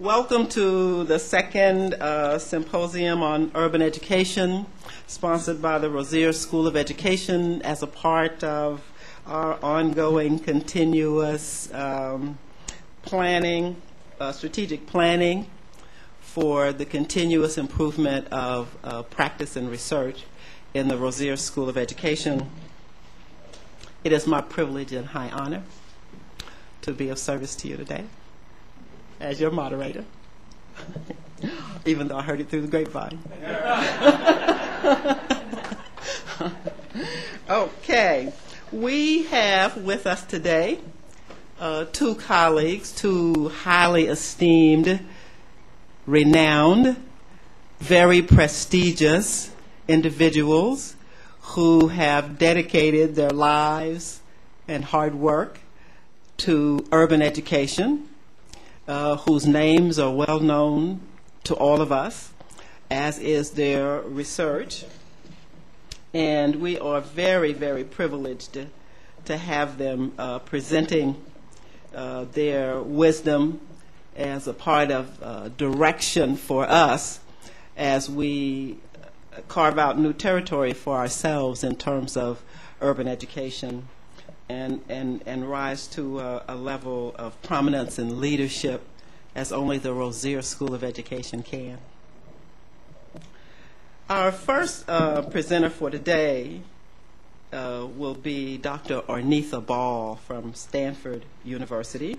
Welcome to the second Symposium on Urban Education, sponsored by the Rossier School of Education as a part of our ongoing continuous planning, strategic planning for the continuous improvement of practice and research in the Rossier School of Education. It is my privilege and high honor to be of service to you today as your moderator, even though I heard it through the grapevine. Okay, we have with us today two colleagues, two highly esteemed, renowned, very prestigious individuals who have dedicated their lives and hard work to urban education, whose names are well known to all of us, as is their research. And we are very, very privileged to have them presenting their wisdom as a part of direction for us as we carve out new territory for ourselves in terms of urban education and rise to a level of prominence and leadership as only the Rossier School of Education can. Our first presenter for today will be Dr. Arnetha Ball from Stanford University.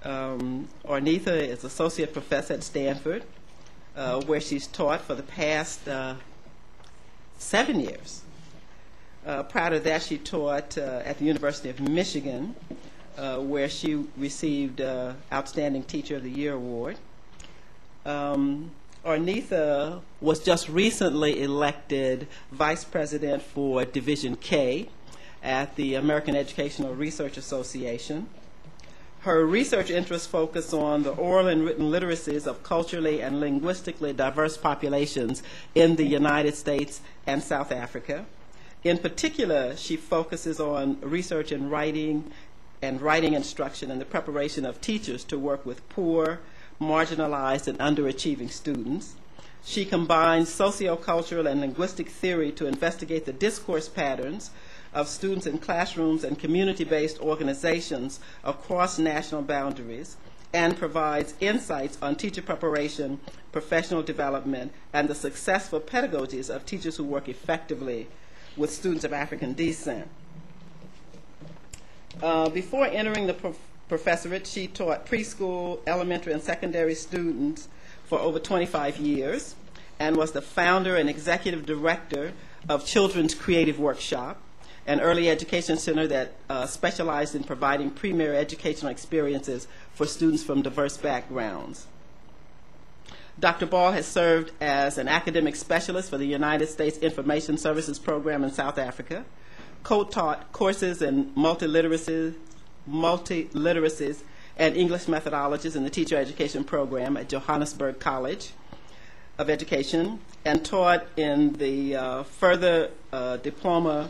Arnetha is Associate Professor at Stanford, where she's taught for the past 7 years. Prior to that, she taught at the University of Michigan, where she received Outstanding Teacher of the Year award. Arnetha was just recently elected Vice President for Division K at the American Educational Research Association. Her research interests focus on the oral and written literacies of culturally and linguistically diverse populations in the United States and South Africa. In particular, she focuses on research in writing and writing instruction and the preparation of teachers to work with poor, marginalized, and underachieving students. She combines sociocultural and linguistic theory to investigate the discourse patterns of students in classrooms and community-based organizations across national boundaries, and provides insights on teacher preparation, professional development, and the successful pedagogies of teachers who work effectively with students of African descent. Before entering the professorate, she taught preschool, elementary, and secondary students for over 25 years and was the founder and executive director of Children's Creative Workshop, an early education center that specialized in providing premier educational experiences for students from diverse backgrounds. Dr. Ball has served as an academic specialist for the United States Information Services Program in South Africa, co-taught courses in multiliteracies and English methodologies in the teacher education program at Johannesburg College of Education, and taught in the further diploma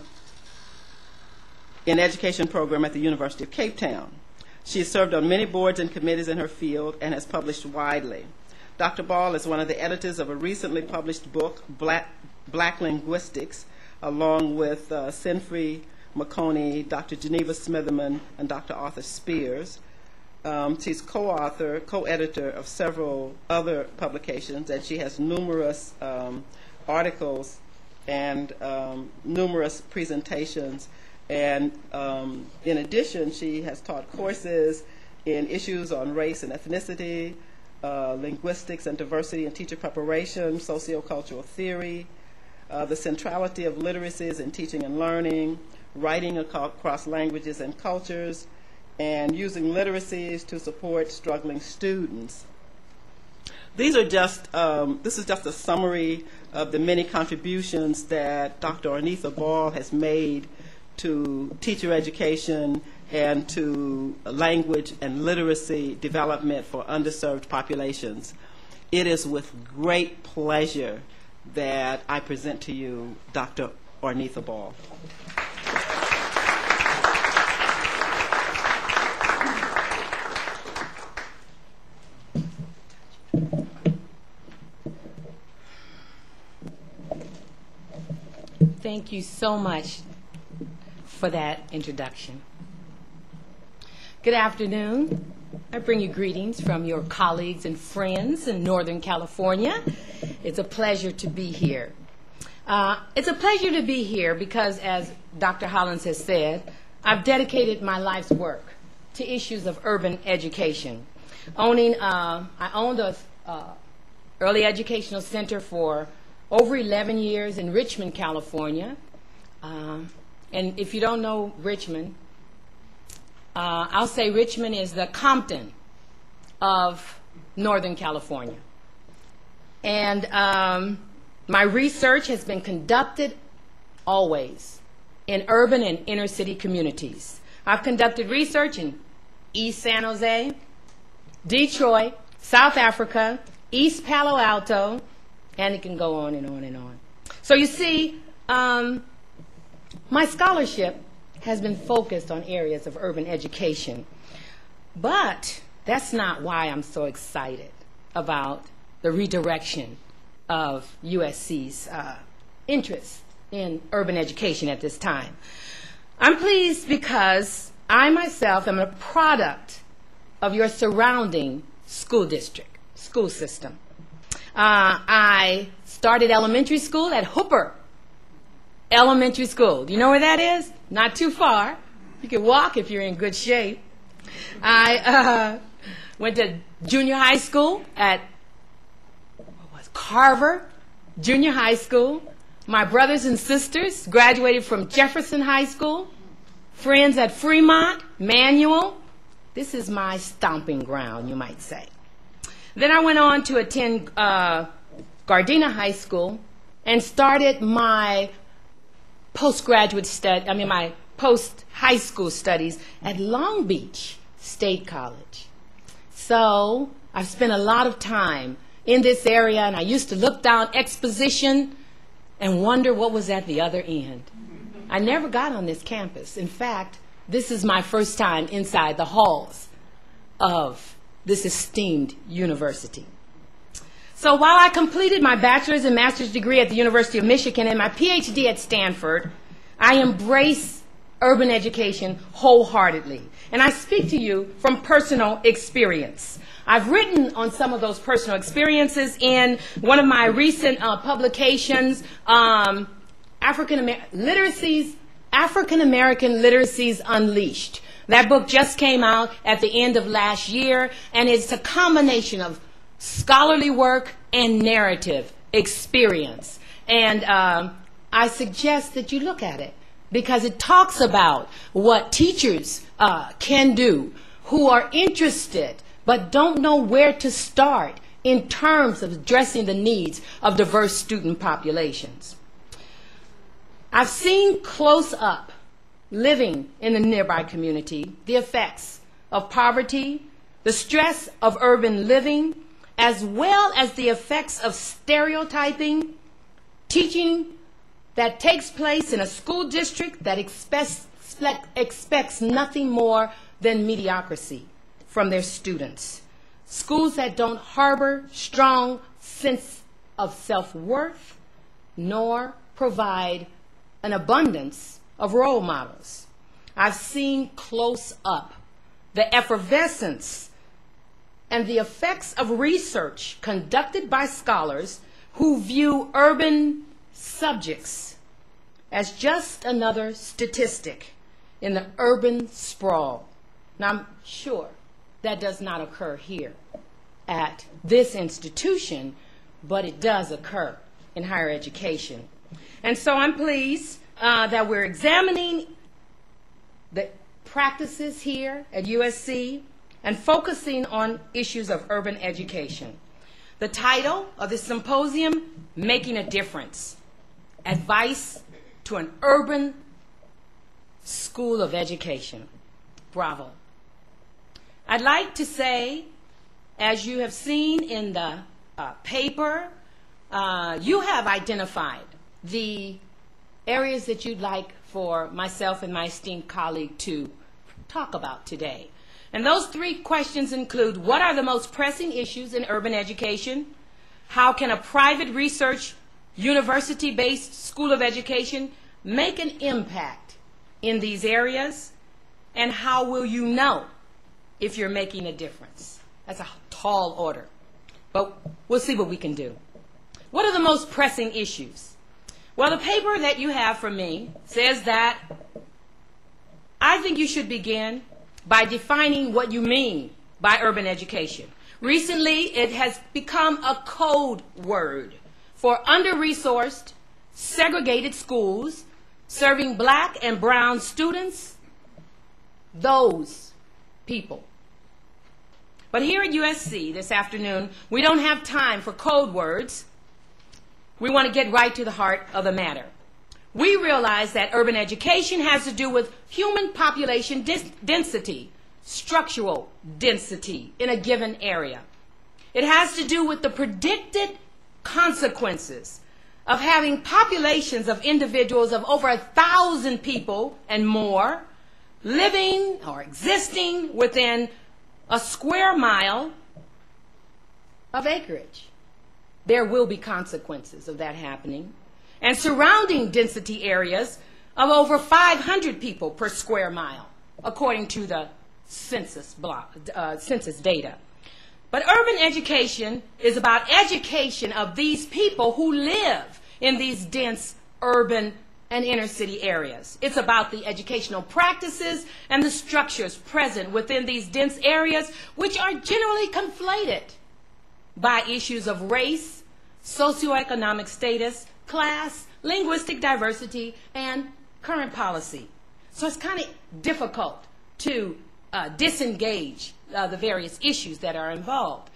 in education program at the University of Cape Town. She has served on many boards and committees in her field and has published widely. Dr. Ball is one of the editors of a recently published book, Black Linguistics, along with Sinfree McConey, Dr. Geneva Smitherman, and Dr. Arthur Spears. She's co-editor of several other publications, and she has numerous articles and numerous presentations. And in addition, she has taught courses in issues on race and ethnicity, linguistics and diversity and teacher preparation, sociocultural theory, the centrality of literacies in teaching and learning, writing across languages and cultures, and using literacies to support struggling students. This is just a summary of the many contributions that Dr. Arnetha Ball has made to teacher education and to language and literacy development for underserved populations. It is with great pleasure that I present to you Dr. Arnetha Ball. Thank you so much for that introduction. Good afternoon. I bring you greetings from your colleagues and friends in Northern California. It's a pleasure to be here. It's a pleasure to be here because, as Dr. Hollins has said, I've dedicated my life's work to issues of urban education. I owned a early educational center for over 11 years in Richmond, California. And if you don't know Richmond, I'll say Richmond is the Compton of Northern California. And my research has been conducted always in urban and inner city communities. I've conducted research in East San Jose, Detroit, South Africa, East Palo Alto, and it can go on and on and on. So you see, my scholarship has been focused on areas of urban education. But that's not why I'm so excited about the redirection of USC's interest in urban education at this time. I'm pleased because I myself am a product of your surrounding school district, school system. I started elementary school at Hooper Elementary School. Do you know where that is? Not too far. You can walk if you're in good shape. I went to junior high school at Carver Junior High School. My brothers and sisters graduated from Jefferson High School. Friends at Fremont, Manual. This is my stomping ground, you might say. Then I went on to attend Gardena High School and started my my post-high school studies at Long Beach State College. So I've spent a lot of time in this area, and I used to look down Exposition and wonder what was at the other end. I never got on this campus. In fact, this is my first time inside the halls of this esteemed university. So while I completed my bachelor's and master's degree at the University of Michigan and my PhD at Stanford, I embrace urban education wholeheartedly. And I speak to you from personal experience. I've written on some of those personal experiences in one of my recent publications, African American Literacies Unleashed. That book just came out at the end of last year, and it's a combination of scholarly work and narrative experience. And I suggest that you look at it because it talks about what teachers can do who are interested but don't know where to start in terms of addressing the needs of diverse student populations. I've seen close up, living in the nearby community, the effects of poverty, the stress of urban living, as well as the effects of stereotyping, teaching that takes place in a school district that expects nothing more than mediocrity from their students. Schools that don't harbor strong sense of self-worth, nor provide an abundance of role models. I've seen close up the effervescence and the effects of research conducted by scholars who view urban subjects as just another statistic in the urban sprawl. Now, I'm sure that does not occur here at this institution, but it does occur in higher education. And so I'm pleased that we're examining the practices here at USC and focusing on issues of urban education. The title of the symposium, Making a Difference, Advice to an Urban School of Education. Bravo. I'd like to say, as you have seen in the paper, you have identified the areas that you'd like for myself and my esteemed colleague to talk about today. And those three questions include, what are the most pressing issues in urban education? How can a private research university-based school of education make an impact in these areas? And how will you know if you're making a difference? That's a tall order, but we'll see what we can do. What are the most pressing issues? Well, the paper that you have from me says that I think you should begin by defining what you mean by urban education. Recently, it has become a code word for under-resourced, segregated schools serving black and brown students, those people. But here at USC this afternoon, we don't have time for code words. We want to get right to the heart of the matter. We realize that urban education has to do with human population density, structural density in a given area. It has to do with the predicted consequences of having populations of individuals of over 1,000 people and more living or existing within a square mile of acreage. There will be consequences of that happening. And surrounding density areas of over 500 people per square mile, according to the census data. But urban education is about education of these people who live in these dense urban and inner city areas. It's about the educational practices and the structures present within these dense areas, which are generally conflated by issues of race, socioeconomic status, class, linguistic diversity, and current policy. So it's kind of difficult to disengage the various issues that are involved.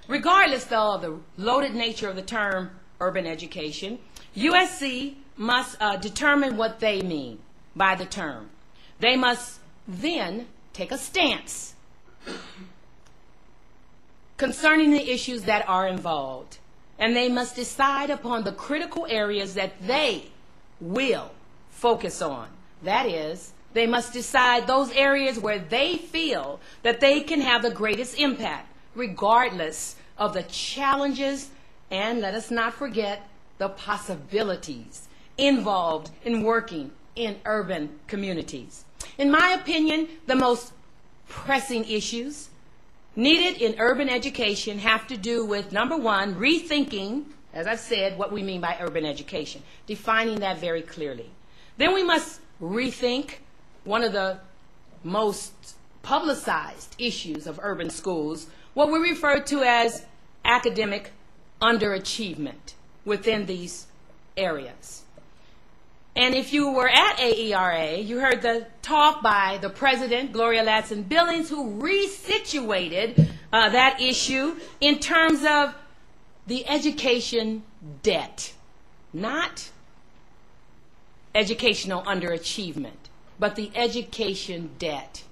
Regardless, though, of the loaded nature of the term urban education, USC must determine what they mean by the term. They must then take a stance concerning the issues that are involved. And they must decide upon the critical areas that they will focus on. That is, they must decide those areas where they feel that they can have the greatest impact, regardless of the challenges and, let us not forget, the possibilities involved in working in urban communities. In my opinion, the most pressing issues needed in urban education have to do with, number one, rethinking, as I've said, what we mean by urban education, defining that very clearly. Then we must rethink one of the most publicized issues of urban schools, what we refer to as academic underachievement within these areas. And if you were at AERA, you heard the talk by the president, Gloria Ladson-Billings, who resituated that issue in terms of the education debt, not educational underachievement, but the education debt.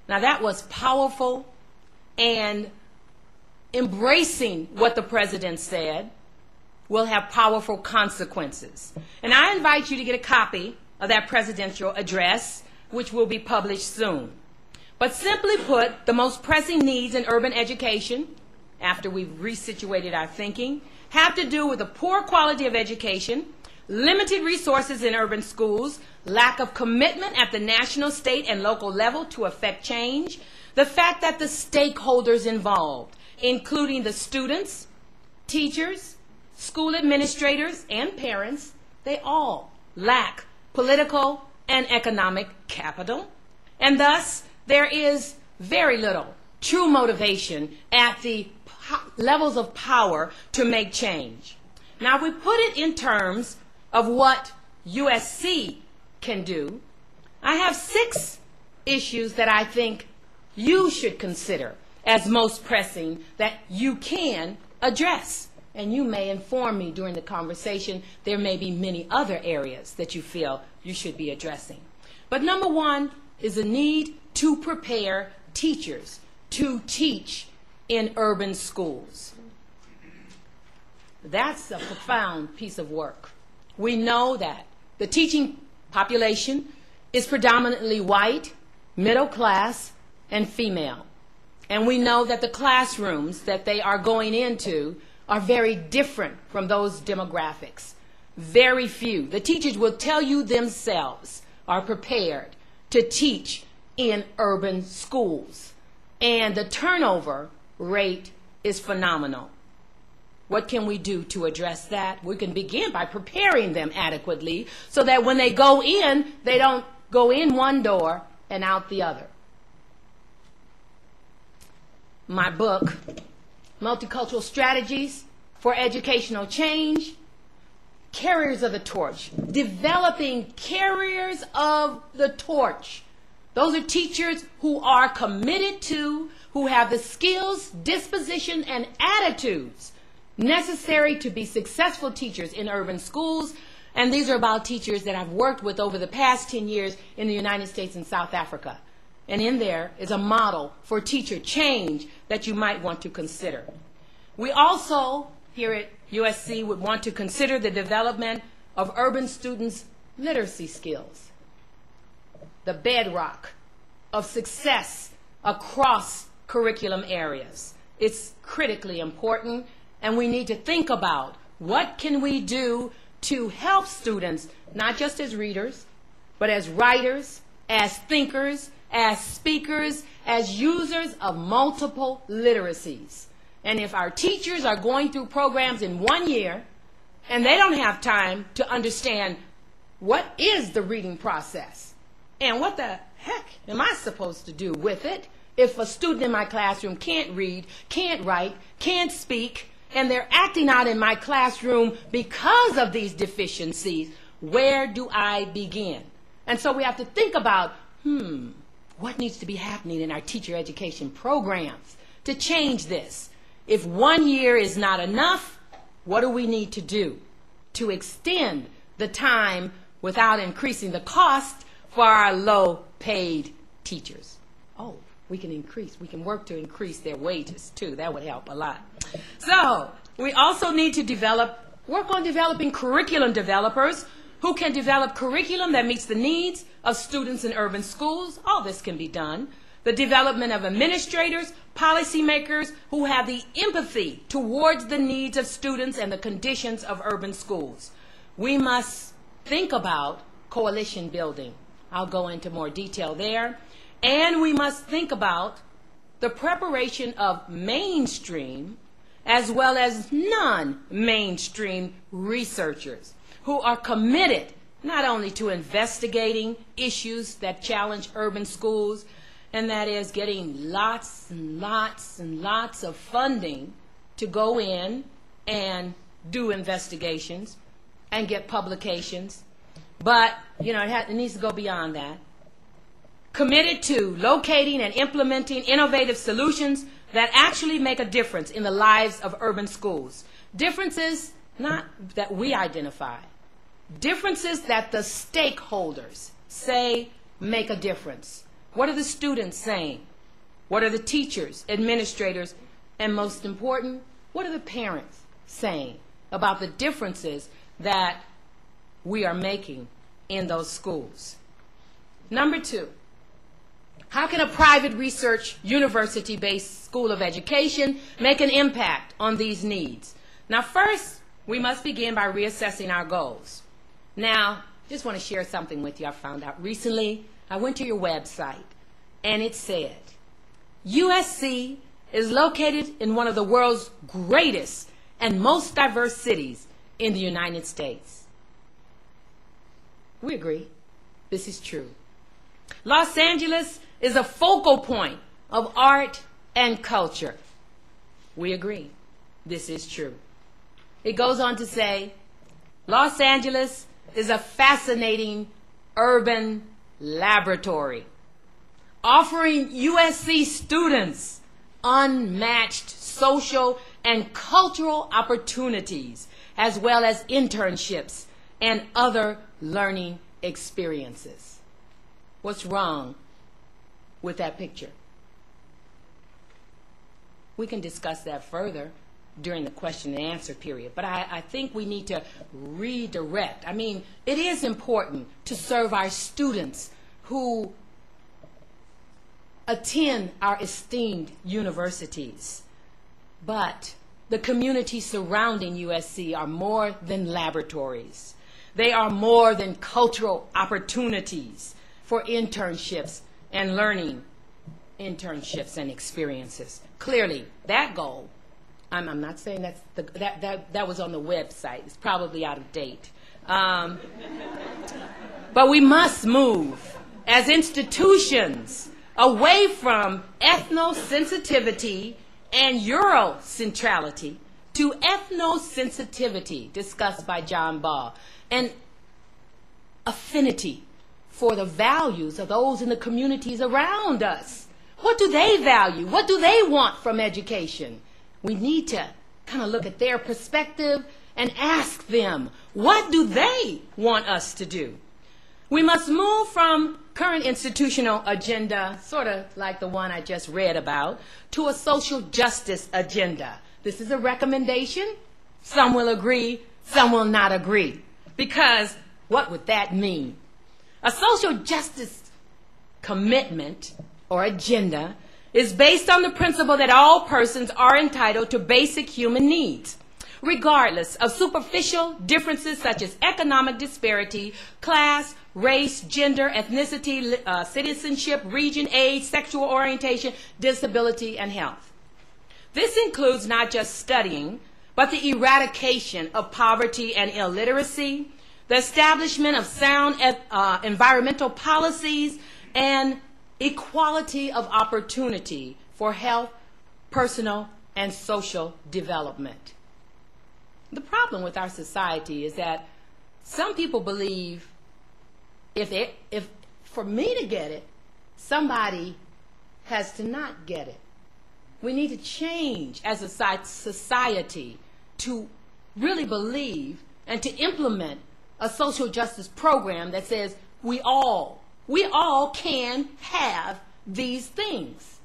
Now that was powerful, and embracing what the president said will have powerful consequences. And I invite you to get a copy of that presidential address, which will be published soon. But simply put, the most pressing needs in urban education, after we've resituated our thinking, have to do with the poor quality of education, limited resources in urban schools, lack of commitment at the national, state, and local level to affect change, the fact that the stakeholders involved, including the students, teachers, school administrators, and parents, they all lack political and economic capital, and thus there is very little true motivation at the levels of power to make change. Now, if we put it in terms of what USC can do, I have 6 issues that I think you should consider as most pressing that you can address. And you may inform me during the conversation. There may be many other areas that you feel you should be addressing. But number 1 is a need to prepare teachers to teach in urban schools. That's a profound piece of work. We know that the teaching population is predominantly white, middle class, and female. And we know that the classrooms that they are going into are very different from those demographics. Very few. The teachers will tell you themselves are prepared to teach in urban schools. And the turnover rate is phenomenal. What can we do to address that? We can begin by preparing them adequately so that when they go in, they don't go in one door and out the other. My book, Multicultural Strategies for Educational Change, Carriers of the Torch, developing carriers of the torch. Those are teachers who are committed to, who have the skills, disposition, and attitudes necessary to be successful teachers in urban schools. And these are about teachers that I've worked with over the past 10 years in the United States and South Africa. And in there is a model for teacher change that you might want to consider. We also, here at USC, would want to consider the development of urban students' literacy skills, the bedrock of success across curriculum areas. It's critically important, and we need to think about what can we do to help students, not just as readers, but as writers, as thinkers, as speakers, as users of multiple literacies. And if our teachers are going through programs in 1 year and they don't have time to understand what is the reading process and what the heck am I supposed to do with it if a student in my classroom can't read, can't write, can't speak, and they're acting out in my classroom because of these deficiencies, where do I begin? And so we have to think about, what needs to be happening in our teacher education programs to change this? If 1 year is not enough, what do we need to do to extend the time without increasing the cost for our low-paid teachers? Oh, we can work to increase their wages too. That would help a lot. So we also need to work on developing curriculum developers who can develop curriculum that meets the needs of students in urban schools. All this can be done. The development of administrators, policymakers who have the empathy towards the needs of students and the conditions of urban schools. We must think about coalition building. I'll go into more detail there. And we must think about the preparation of mainstream as well as non-mainstream researchers who are committed not only to investigating issues that challenge urban schools, and that is getting lots and lots and lots of funding to go in and do investigations and get publications. But, it needs to go beyond that. Committed to locating and implementing innovative solutions that actually make a difference in the lives of urban schools. Differences not that we identify, differences that the stakeholders say make a difference. What are the students saying? What are the teachers, administrators, and most important, what are the parents saying about the differences that we are making in those schools? Number 2, how can a private research university-based school of education make an impact on these needs? Now, first, we must begin by reassessing our goals. Now, just want to share something with you I found out recently. I went to your website, and it said, USC is located in one of the world's greatest and most diverse cities in the United States. We agree. This is true. Los Angeles is a focal point of art and culture. We agree. This is true. It goes on to say, Los Angeles is a fascinating urban laboratory, offering USC students unmatched social and cultural opportunities, as well as internships and other learning experiences. What's wrong with that picture? We can discuss that further during the question and answer period, but I think we need to redirect. I mean, it is important to serve our students who attend our esteemed universities, but the community surrounding USC are more than laboratories. They are more than cultural opportunities for internships and learning internships and experiences. Clearly, that goal, I'm not saying that was on the website. It's probably out of date. But we must move as institutions away from ethnosensitivity and Eurocentrality to ethnosensitivity, discussed by John Ball, and affinity for the values of those in the communities around us. What do they value? What do they want from education? We need to kind of look at their perspective and ask them, what do they want us to do? We must move from current institutional agenda, sort of like the one I just read about, to a social justice agenda. This is a recommendation. Some will agree, some will not agree. Because what would that mean? A social justice commitment or agenda is based on the principle that all persons are entitled to basic human needs, regardless of superficial differences such as economic disparity, class, race, gender, ethnicity, citizenship, region, age, sexual orientation, disability, and health. This includes not just studying, but the eradication of poverty and illiteracy, the establishment of sound environmental policies, and equality of opportunity for health, personal, and social development. The problem with our society is that some people believe if for me to get it, somebody has to not get it. We need to change as a society to really believe and to implement a social justice program that says we all can have these things.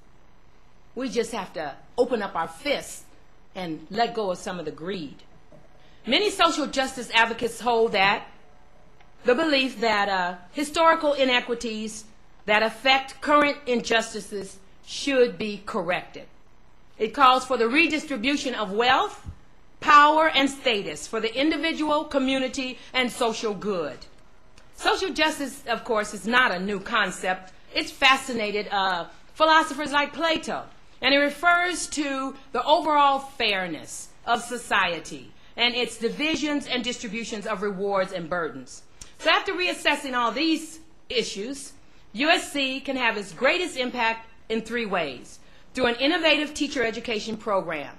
We just have to open up our fists and let go of some of the greed. Many social justice advocates hold that the belief that historical inequities that affect current injustices should be corrected. It calls for the redistribution of wealth, power, and status for the individual, community, and social good. Social justice, of course, is not a new concept. It's fascinated philosophers like Plato, and it refers to the overall fairness of society and its divisions and distributions of rewards and burdens. So after reassessing all these issues, USC can have its greatest impact in 3 ways. Through an innovative teacher education program.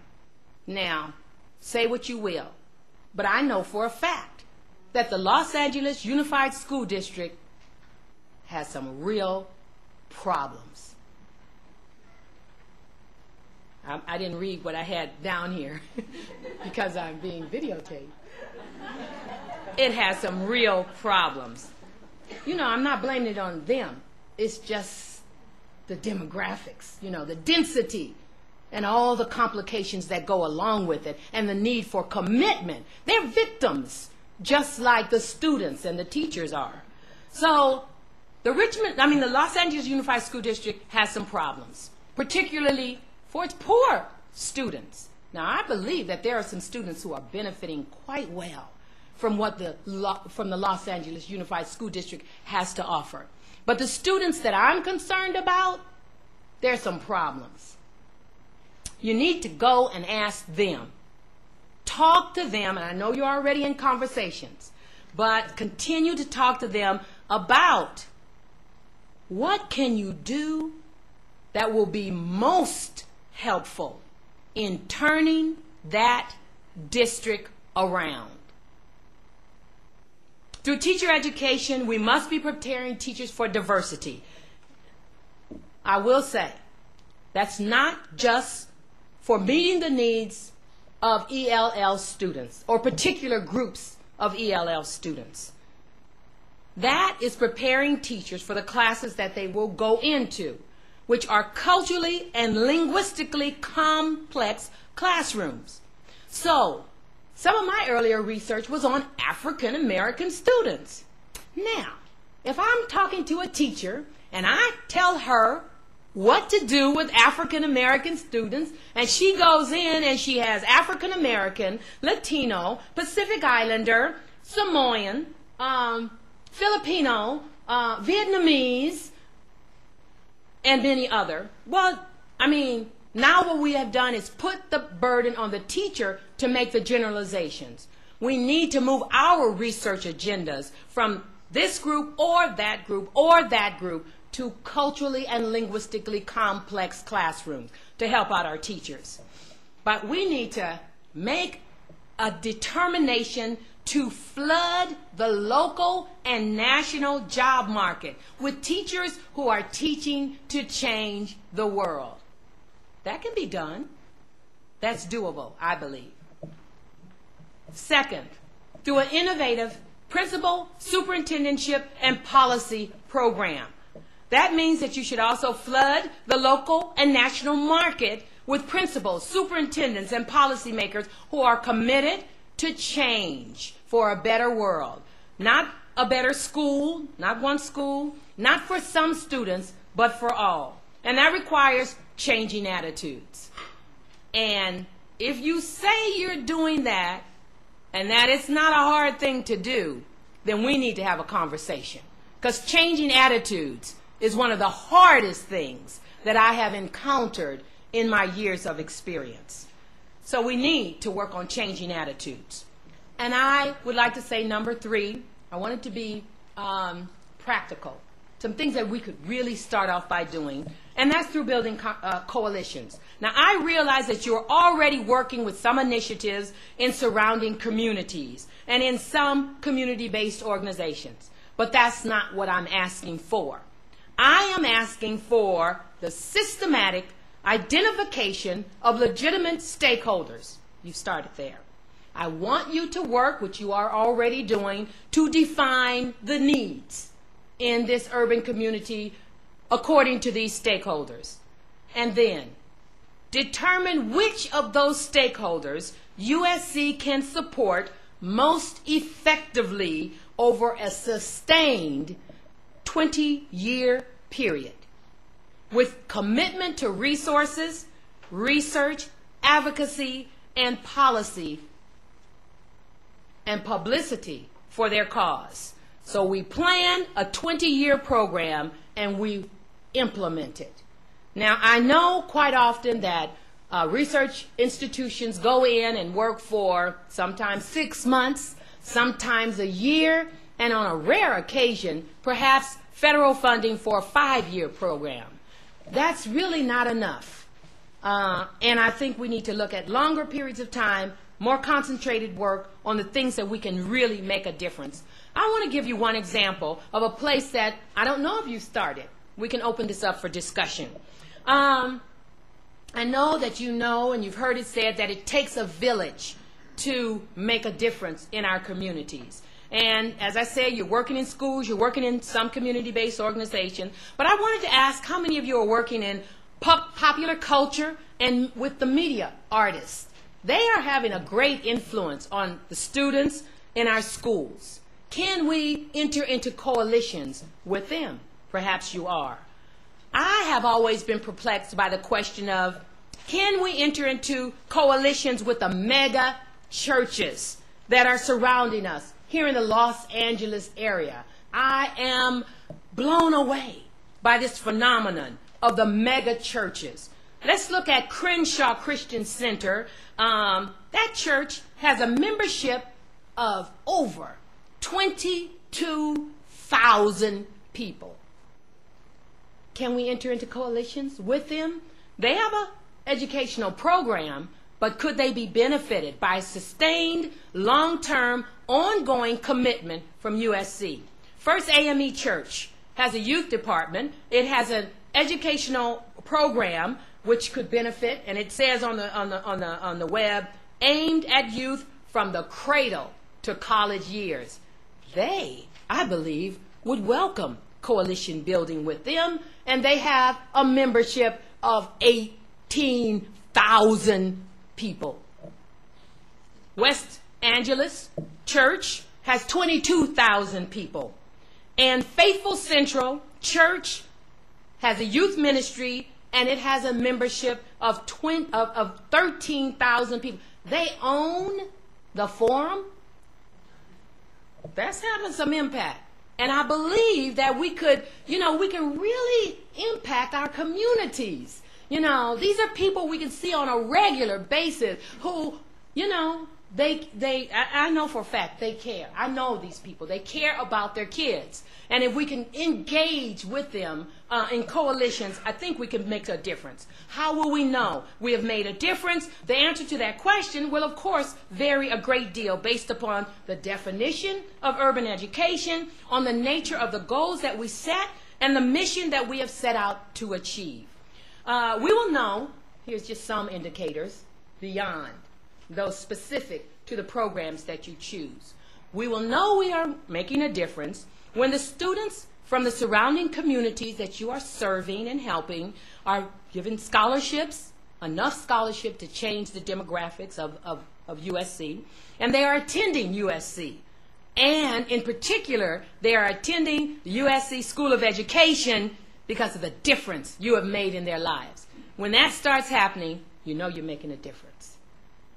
Now, say what you will, but I know for a fact that the Los Angeles Unified School District has some real problems. I didn't read what I had down here because I'm being videotaped. It has some real problems. You know, I'm not blaming it on them. It's just the demographics, you know, the density and all the complications that go along with it and the need for commitment. They're victims, just like the students and the teachers are. So the Los Angeles Unified School District has some problems, particularly for its poor students. Now, I believe that there are some students who are benefiting quite well from what the Los Angeles Unified School District has to offer. But the students that I'm concerned about, there's some problems. You need to go and ask them. Talk to them, and I know you're already in conversations, but continue to talk to them about what can you do that will be most helpful in turning that district around. Through teacher education, we must be preparing teachers for diversity. I will say, that's not just for meeting the needs of ELL students or particular groups of ELL students. That is preparing teachers for the classes that they will go into, which are culturally and linguistically complex classrooms. So, some of my earlier research was on African American students. Now, if I'm talking to a teacher and I tell her what to do with African American students, and she goes in and she has African American, Latino, Pacific Islander, Samoan, Filipino, Vietnamese, and many other. Well, I mean, now what we have done is put the burden on the teacher to make the generalizations. We need to move our research agendas from this group or that group or that group to culturally and linguistically complex classrooms to help out our teachers. But we need to make a determination to flood the local and national job market with teachers who are teaching to change the world. That can be done. That's doable, I believe. Second, through an innovative principal, superintendentship, and policy program. That means that you should also flood the local and national market with principals, superintendents, and policymakers who are committed to change for a better world. Not a better school, not one school, not for some students, but for all. And that requires changing attitudes. And if you say you're doing that, and that it's not a hard thing to do, then we need to have a conversation. Because changing attitudes is one of the hardest things that I have encountered in my years of experience. So we need to work on changing attitudes. And I would like to say number 3, I want it to be practical. Some things that we could really start off by doing, and that's through building coalitions. Now, I realize that you're already working with some initiatives in surrounding communities and in some community-based organizations, but that's not what I'm asking for. I am asking for the systematic identification of legitimate stakeholders. You started there. I want you to work, which you are already doing, to define the needs in this urban community according to these stakeholders. And then determine which of those stakeholders USC can support most effectively over a sustained 20-year period, with commitment to resources, research, advocacy, and policy, and publicity for their cause. So we plan a 20-year program and we implement it. Now, I know quite often that research institutions go in and work for sometimes 6 months, sometimes a year, and on a rare occasion, perhaps federal funding for a 5-year program. That's really not enough. And I think we need to look at longer periods of time, more concentrated work on the things that we can really make a difference. I want to give you one example of a place that I don't know if you started. We can open this up for discussion. I know that you know and you've heard it said that it takes a village to make a difference in our communities. And as I said, you're working in schools, you're working in some community-based organization. But I wanted to ask how many of you are working in popular culture and with the media artists. They are having a great influence on the students in our schools. Can we enter into coalitions with them? Perhaps you are. I have always been perplexed by the question of, can we enter into coalitions with the mega churches that are surrounding us here in the Los Angeles area? I am blown away by this phenomenon of the mega churches. Let's look at Crenshaw Christian Center. That church has a membership of over 22,000 people. Can we enter into coalitions with them? They have an educational program, but could they be benefited by sustained, long-term, ongoing commitment from USC? First AME Church has a youth department. It has an educational program which could benefit, and it says on the web, aimed at youth from the cradle to college years. They, I believe, would welcome coalition building with them, and they have a membership of 18,000 people. West Angeles Church has 22,000 people, and Faithful Central Church has a youth ministry, and it has a membership of 13,000 people. They own the forum. That's having some impact. And I believe that we could, we can really impact our communities. These are people we can see on a regular basis who, I know for a fact they care. I know these people. They care about their kids. And if we can engage with them in coalitions, I think we can make a difference. How will we know we have made a difference? The answer to that question will, of course, vary a great deal based upon the definition of urban education, on the nature of the goals that we set, and the mission that we have set out to achieve. We will know, here's just some indicators, beyond those specific to the programs that you choose. We will know we are making a difference when the students from the surrounding communities that you are serving and helping are given scholarships, enough scholarship to change the demographics of USC, and they are attending USC. And in particular, they are attending the USC School of Education because of the difference you have made in their lives. When that starts happening, you know you're making a difference.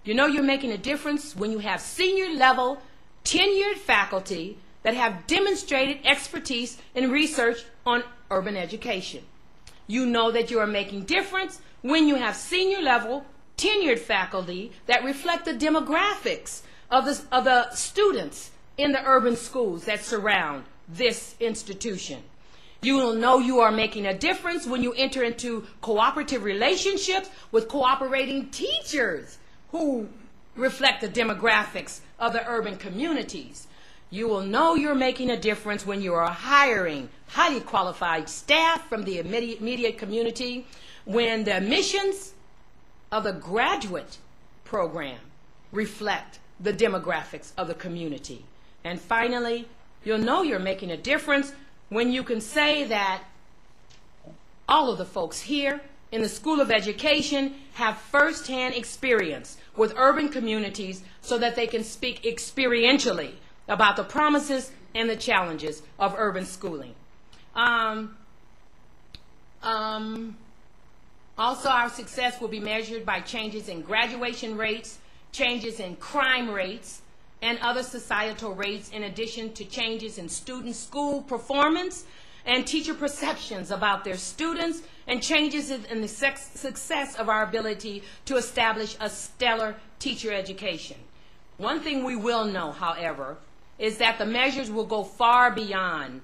You know you're making a difference when you have senior level, tenured faculty that have demonstrated expertise in research on urban education. You know that you are making difference when you have senior level, tenured faculty that reflect the demographics of the students in the urban schools that surround this institution. You will know you are making a difference when you enter into cooperative relationships with cooperating teachers who reflect the demographics of the urban communities. You will know you're making a difference when you are hiring highly qualified staff from the immediate community, when the missions of the graduate program reflect the demographics of the community. And finally, you'll know you're making a difference when you can say that all of the folks here in the School of Education have firsthand experience with urban communities so that they can speak experientially about the promises and the challenges of urban schooling. Also, our success will be measured by changes in graduation rates, changes in crime rates, and other societal rates, in addition to changes in student school performance and teacher perceptions about their students, and changes in the success of our ability to establish a stellar teacher education. One thing we will know, however, is that the measures will go far beyond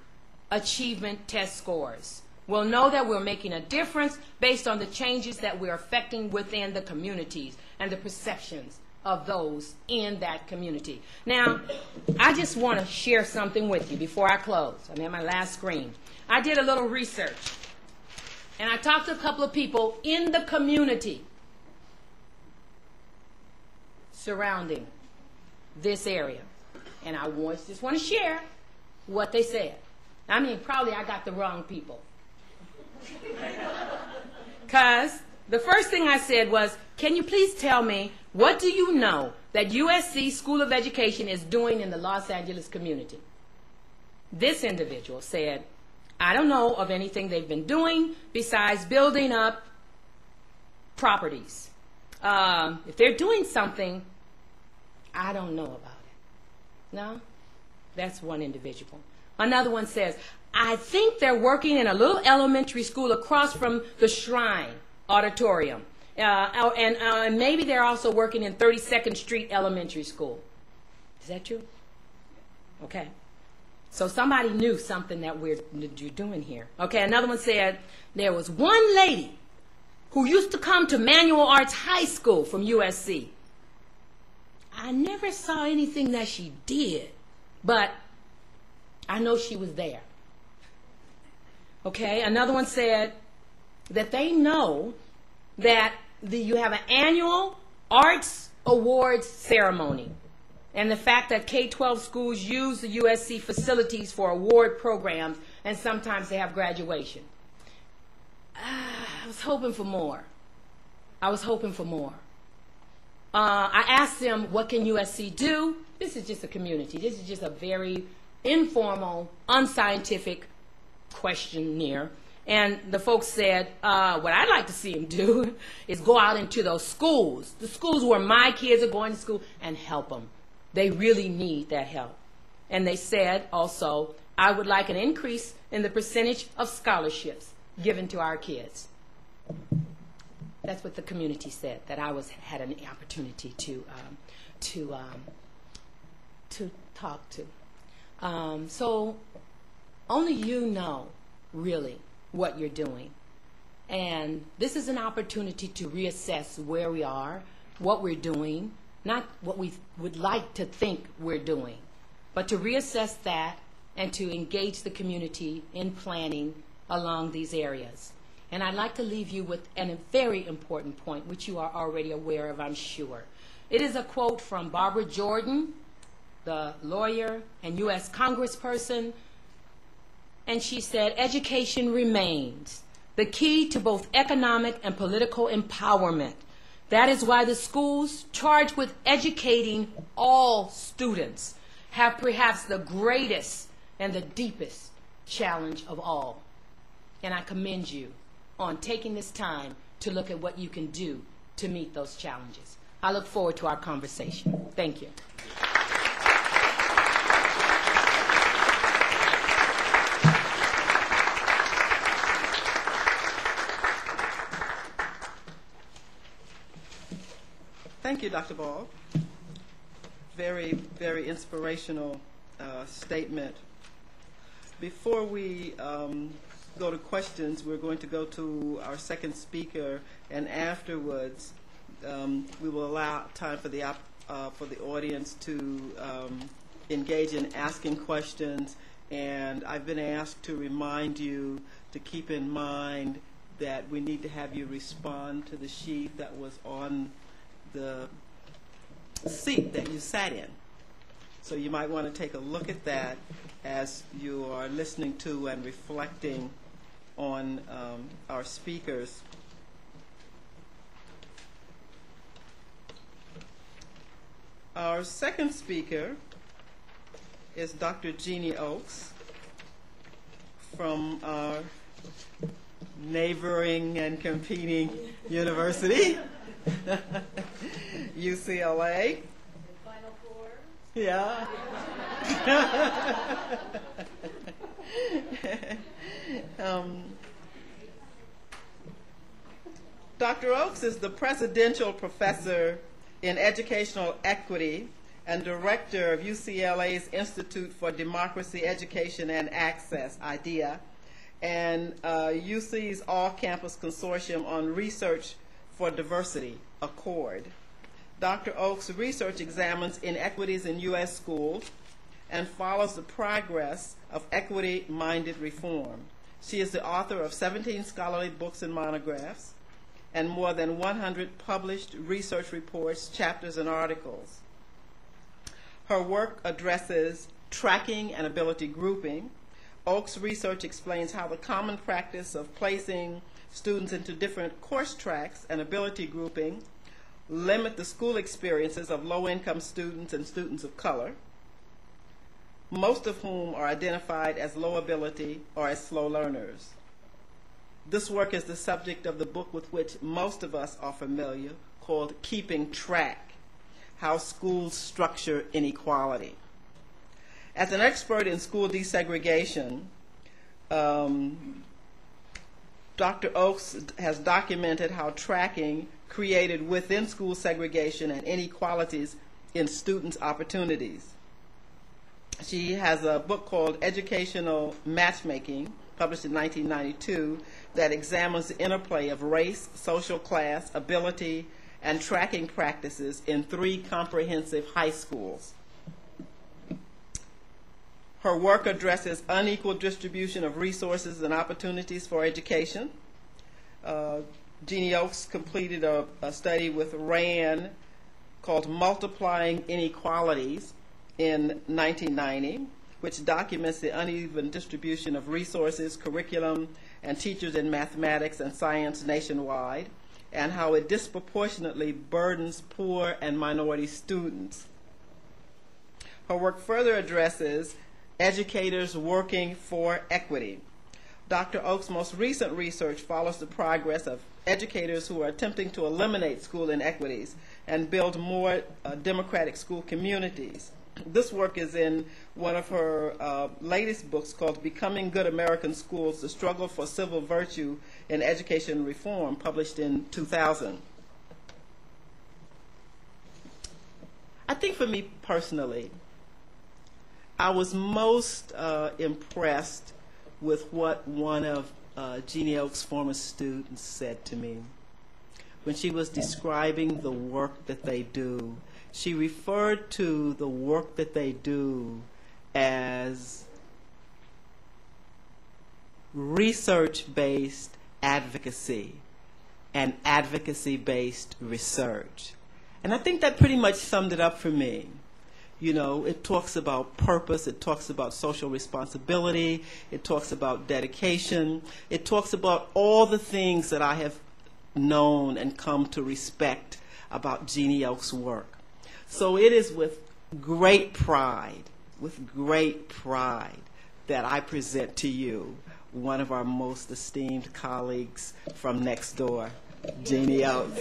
achievement test scores. We'll know that we're making a difference based on the changes that we're affecting within the communities and the perceptions of those in that community. Now, I just want to share something with you before I close. I'm at my last screen. I did a little research, and I talked to a couple of people in the community surrounding this area. And I just want to share what they said. I mean, probably I got the wrong people. Because the first thing I said was, can you please tell me, what do you know that USC School of Education is doing in the Los Angeles community? This individual said, I don't know of anything they've been doing besides building up properties. If they're doing something, I don't know about it. No? That's one individual. Another one says, I think they're working in a little elementary school across from the Shrine Auditorium. And maybe they're also working in 32nd Street Elementary School. Is that true? Okay. So somebody knew something that you're doing here. Okay, another one said, there was one lady who used to come to Manual Arts High School from USC. I never saw anything that she did, but I know she was there. Okay, another one said that they know that you have an annual arts awards ceremony, and the fact that K-12 schools use the USC facilities for award programs, and sometimes they have graduation. I was hoping for more. I asked them, what can USC do? This is just a community. This is just a very informal, unscientific questionnaire. And the folks said, what I'd like to see him do is go out into those schools, the schools where my kids are going to school, and help them. They really need that help. And they said also, I would like an increase in the percentage of scholarships given to our kids. That's what the community said, that I had an opportunity to talk to. So only you know, really, what you're doing. And this is an opportunity to reassess where we are, what we're doing, not what we would like to think we're doing, but to reassess that and to engage the community in planning along these areas. And I'd like to leave you with a very important point, which you are already aware of, I'm sure. It is a quote from Barbara Jordan, the lawyer and U.S. congressperson, and she said, education remains the key to both economic and political empowerment. That is why the schools charged with educating all students have perhaps the greatest and the deepest challenge of all. And I commend you on taking this time to look at what you can do to meet those challenges. I look forward to our conversation. Thank you. Thank you, Dr. Ball. Very, very inspirational statement. Before we go to questions, we're going to go to our second speaker, and afterwards we will allow time for the audience to engage in asking questions. And I've been asked to remind you to keep in mind that we need to have you respond to the sheet that was on the seat that you sat in. So you might want to take a look at that as you are listening to and reflecting on our speakers. Our second speaker is Dr. Jeannie Oakes from our neighboring and competing university, UCLA. Final four. Yeah. Dr. Oakes is the Presidential Professor in Educational Equity and Director of UCLA's Institute for Democracy, Education, and Access, IDEA, and UC's All-Campus Consortium on Research for Diversity, ACCORD. Dr. Oakes' research examines inequities in U.S. schools and follows the progress of equity-minded reform. She is the author of 17 scholarly books and monographs and more than 100 published research reports, chapters, and articles. Her work addresses tracking and ability grouping. Oakes' research explains how the common practice of placing students into different course tracks and ability grouping limit the school experiences of low-income students and students of color, most of whom are identified as low ability or as slow learners. This work is the subject of the book with which most of us are familiar, called Keeping Track: How Schools Structure Inequality. As an expert in school desegregation, Dr. Oakes has documented how tracking created within school segregation and inequalities in students' opportunities. She has a book called Educational Matchmaking, published in 1992, that examines the interplay of race, social class, ability, and tracking practices in 3 comprehensive high schools. Her work addresses unequal distribution of resources and opportunities for education. Jeannie Oakes completed a study with RAND called Multiplying Inequalities in 1990, which documents the uneven distribution of resources, curriculum, and teachers in mathematics and science nationwide, and how it disproportionately burdens poor and minority students. Her work further addresses educators working for equity. Dr. Oak's most recent research follows the progress of educators who are attempting to eliminate school inequities and build more democratic school communities. This work is in one of her latest books called Becoming Good American Schools, The Struggle for Civil Virtue in Education Reform, published in 2000. I think for me personally, I was most impressed with what one of Jeannie Oak's former students said to me. When she was describing the work that they do, she referred to the work that they do as research-based advocacy and advocacy-based research. And I think that pretty much summed it up for me. You know, it talks about purpose, it talks about social responsibility, it talks about dedication, it talks about all the things that I have known and come to respect about Jeannie Oak's work. So it is with great pride, that I present to you one of our most esteemed colleagues from next door, Jeannie Oak.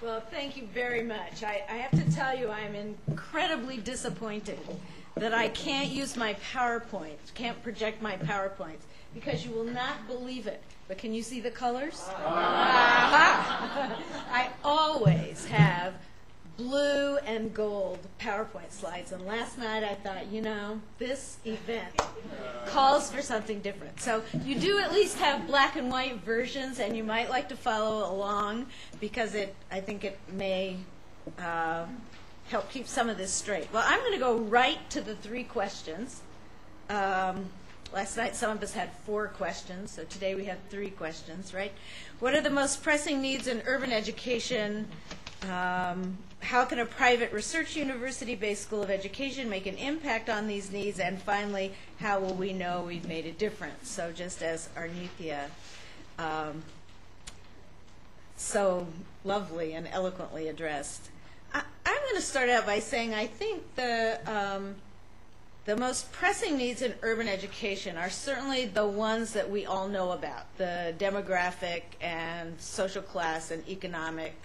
Well, thank you very much. I have to tell you, I'm incredibly disappointed that I can't use my PowerPoint, can't project my PowerPoints, because you will not believe it. But can you see the colors? I always have blue and gold PowerPoint slides, and last night I thought, you know, this event calls for something different. So you do at least have black and white versions, and you might like to follow along, because I think it may help keep some of this straight. Well, I'm going to go right to the 3 questions. Last night some of us had 4 questions, so today we have 3 questions, right? What are the most pressing needs in urban education? How can a private research university-based school of education make an impact on these needs? And finally, how will we know we've made a difference? So just as Arnetha so lovely and eloquently addressed. I'm going to start out by saying I think the most pressing needs in urban education are certainly the ones that we all know about, the demographic and social class and economic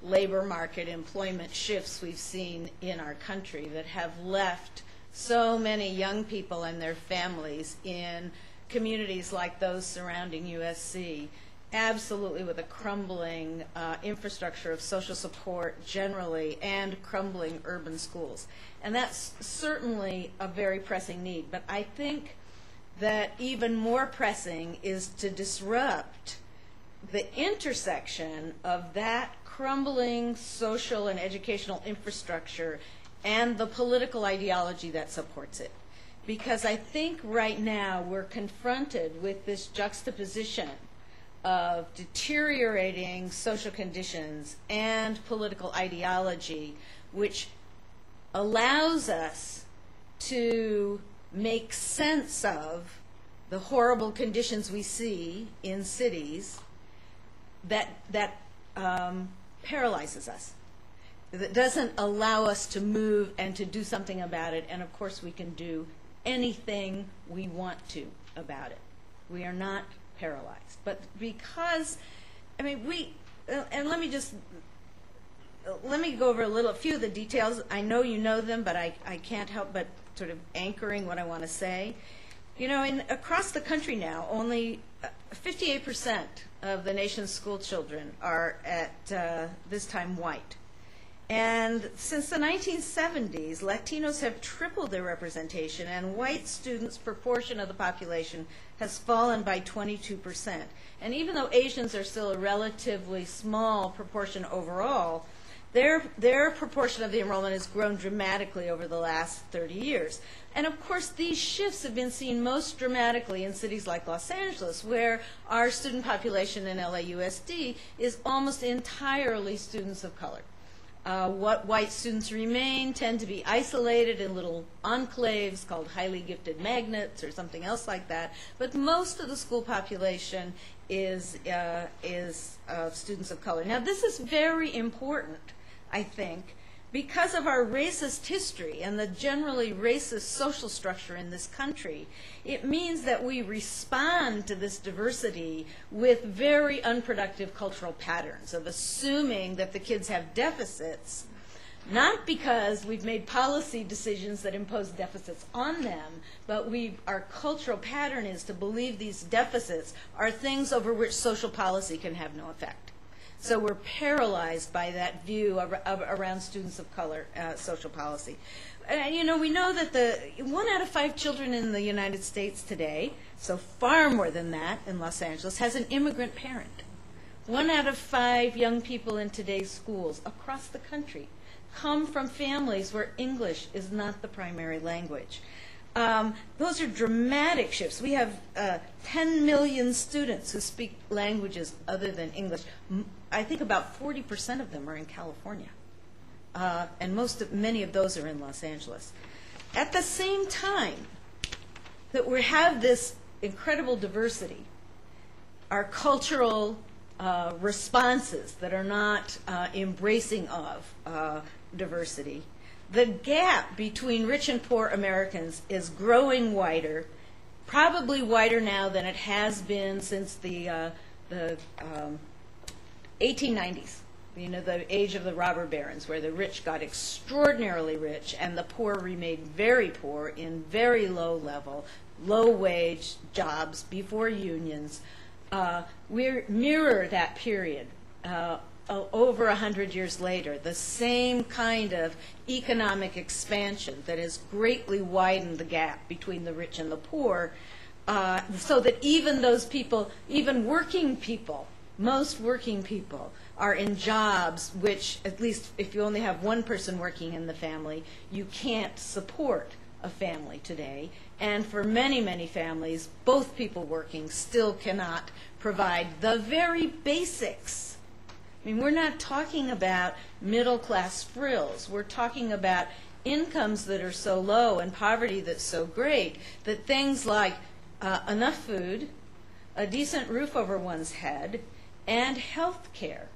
labor market employment shifts we've seen in our country that have left so many young people and their families in communities like those surrounding USC, absolutely with a crumbling infrastructure of social support generally and crumbling urban schools. And that's certainly a very pressing need. But I think that even more pressing is to disrupt the intersection of that crumbling social and educational infrastructure and the political ideology that supports it. Because I think right now we're confronted with this juxtaposition of deteriorating social conditions and political ideology, which allows us to make sense of the horrible conditions we see in cities that paralyzes us, that doesn't allow us to move and to do something about it. And of course we can do anything we want to about it. We are not paralyzed. But because, I mean, and let me go over a few of the details. I know you know them, but I can't help but sort of anchoring what I want to say. You know, across the country now, only 58% of the nation's school children are at this time white. And since the 1970s, Latinos have tripled their representation, and white students' proportion of the population has fallen by 22%. And even though Asians are still a relatively small proportion overall, their proportion of the enrollment has grown dramatically over the last 30 years. And of course, these shifts have been seen most dramatically in cities like Los Angeles, where our student population in LAUSD is almost entirely students of color. What white students remain tend to be isolated in little enclaves called highly gifted magnets or something else like that. But most of the school population is students of color. Now, this is very important, I think, because of our racist history and the generally racist social structure in this country, it means that we respond to this diversity with very unproductive cultural patterns of assuming that the kids have deficits, not because we've made policy decisions that impose deficits on them, but our cultural pattern is to believe these deficits are things over which social policy can have no effect. So we're paralyzed by that view around students of color social policy. And we know that 1 out of 5 children in the United States today, so far more than that in Los Angeles, has an immigrant parent. 1 out of 5 young people in today's schools across the country come from families where English is not the primary language. Those are dramatic shifts. We have 10 million students who speak languages other than English. I think about 40% of them are in California, and many of those are in Los Angeles. At the same time that we have this incredible diversity, our cultural responses that are not embracing of diversity, the gap between rich and poor Americans is growing wider, probably wider now than it has been since the 1890s, the age of the robber barons, where the rich got extraordinarily rich and the poor remained very poor in very low-wage jobs before unions. We mirror that period over 100 years later, the same kind of economic expansion that has greatly widened the gap between the rich and the poor, so that even those people, even working people, most working people, are in jobs which, at least if you only have one person working in the family, you can't support a family today. And for many, many families, both people working still cannot provide the very basics. I mean, we're not talking about middle-class frills. We're talking about incomes that are so low and poverty that's so great that things like enough food, a decent roof over one's head, and health care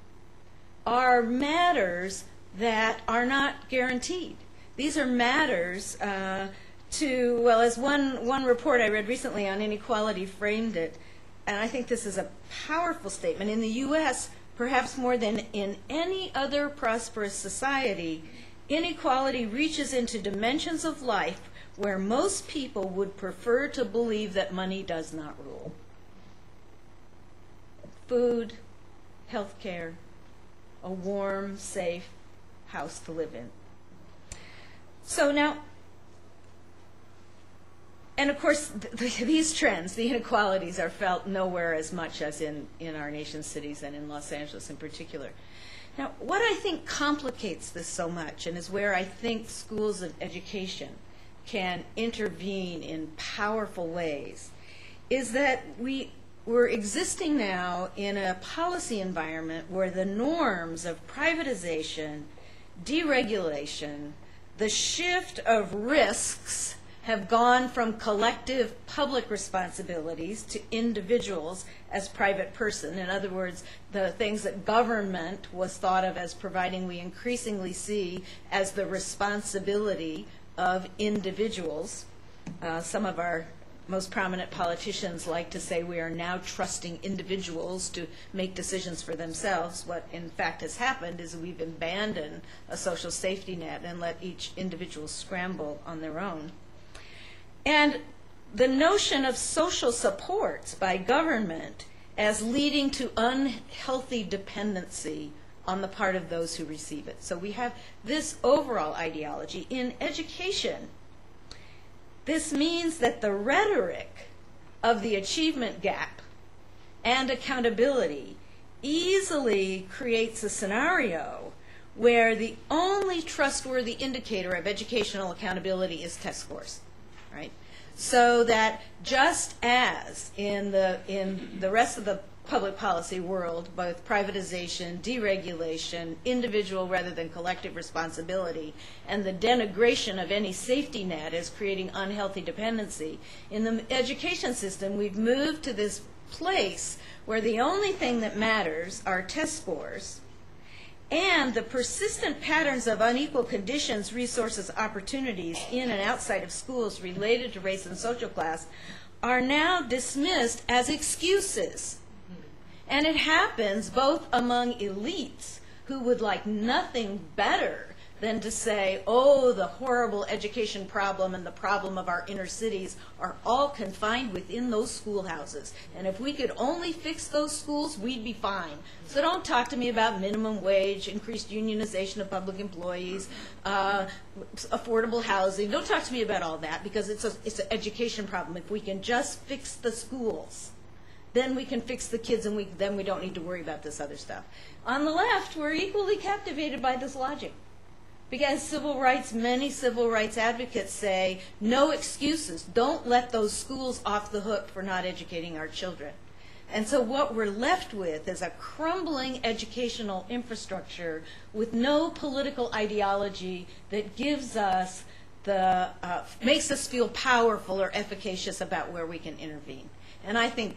are matters that are not guaranteed. These are matters as one report I read recently on inequality framed it, and I think this is a powerful statement. In the U.S., perhaps more than in any other prosperous society, inequality reaches into dimensions of life where most people would prefer to believe that money does not rule. Food, health care, a warm, safe house to live in. So now, and of course, these trends, the inequalities, are felt nowhere as much as in our nation's cities and in Los Angeles in particular. Now, what I think complicates this so much, and is where I think schools of education can intervene in powerful ways, is that we're existing now in a policy environment where the norms of privatization, deregulation, the shift of risks have gone from collective public responsibilities to individuals as private person. In other words, the things that government was thought of as providing, we increasingly see as the responsibility of individuals. Some of our most prominent politicians like to say we are now trusting individuals to make decisions for themselves. What in fact has happened is we've abandoned a social safety net and let each individual scramble on their own. And the notion of social supports by government as leading to unhealthy dependency on the part of those who receive it. So we have this overall ideology. In education, this means that the rhetoric of the achievement gap and accountability easily creates a scenario where the only trustworthy indicator of educational accountability is test scores. Right? So that just as in the rest of the public policy world, both privatization, deregulation, individual rather than collective responsibility, and the denigration of any safety net is creating unhealthy dependency, in the education system we've moved to this place where the only thing that matters are test scores, And the persistent patterns of unequal conditions, resources, opportunities in and outside of schools related to race and social class are now dismissed as excuses. And it happens both among elites who would like nothing better than to say, oh, the horrible education problem and the problem of our inner cities are all confined within those schoolhouses. And if we could only fix those schools, we'd be fine. So don't talk to me about minimum wage, increased unionization of public employees, affordable housing. Don't talk to me about all that, because it's an education problem. If we can just fix the schools, then we can fix the kids, and then we don't need to worry about this other stuff. On the left, we're equally captivated by this logic. Because many civil rights advocates say, no excuses. Don't let those schools off the hook for not educating our children. And so what we're left with is a crumbling educational infrastructure with no political ideology that gives us makes us feel powerful or efficacious about where we can intervene. And I think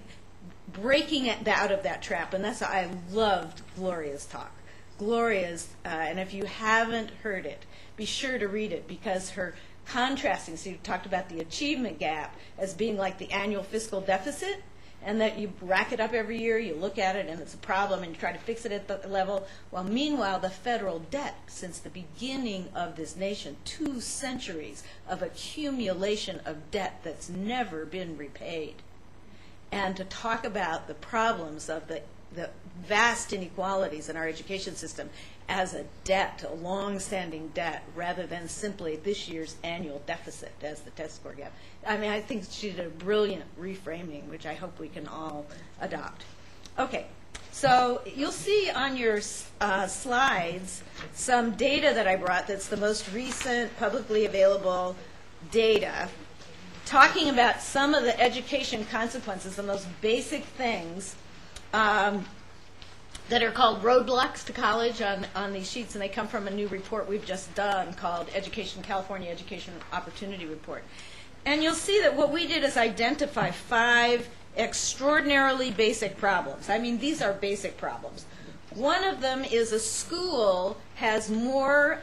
breaking out of that trap, and that's why I loved Gloria's talk. Gloria's, and if you haven't heard it, be sure to read it, because her contrasting, so you talked about the achievement gap as being like the annual fiscal deficit, and that you rack it up every year, you look at it, and it's a problem, and you try to fix it at the level. Well, meanwhile, the federal debt, since the beginning of this nation, 2 centuries of accumulation of debt that's never been repaid. And to talk about the problems of the vast inequalities in our education system as a debt, a long-standing debt, rather than simply this year's annual deficit as the test score gap. I mean, I think she did a brilliant reframing, which I hope we can all adopt. Okay, so you'll see on your slides some data that I brought that's the most recent publicly available data, talking about some of the education consequences, the most basic things that are called roadblocks to college on these sheets, and they come from a new report we've just done called California Education Opportunity Report. And you'll see that what we did is identify 5 extraordinarily basic problems. I mean, these are basic problems. One of them is a school has more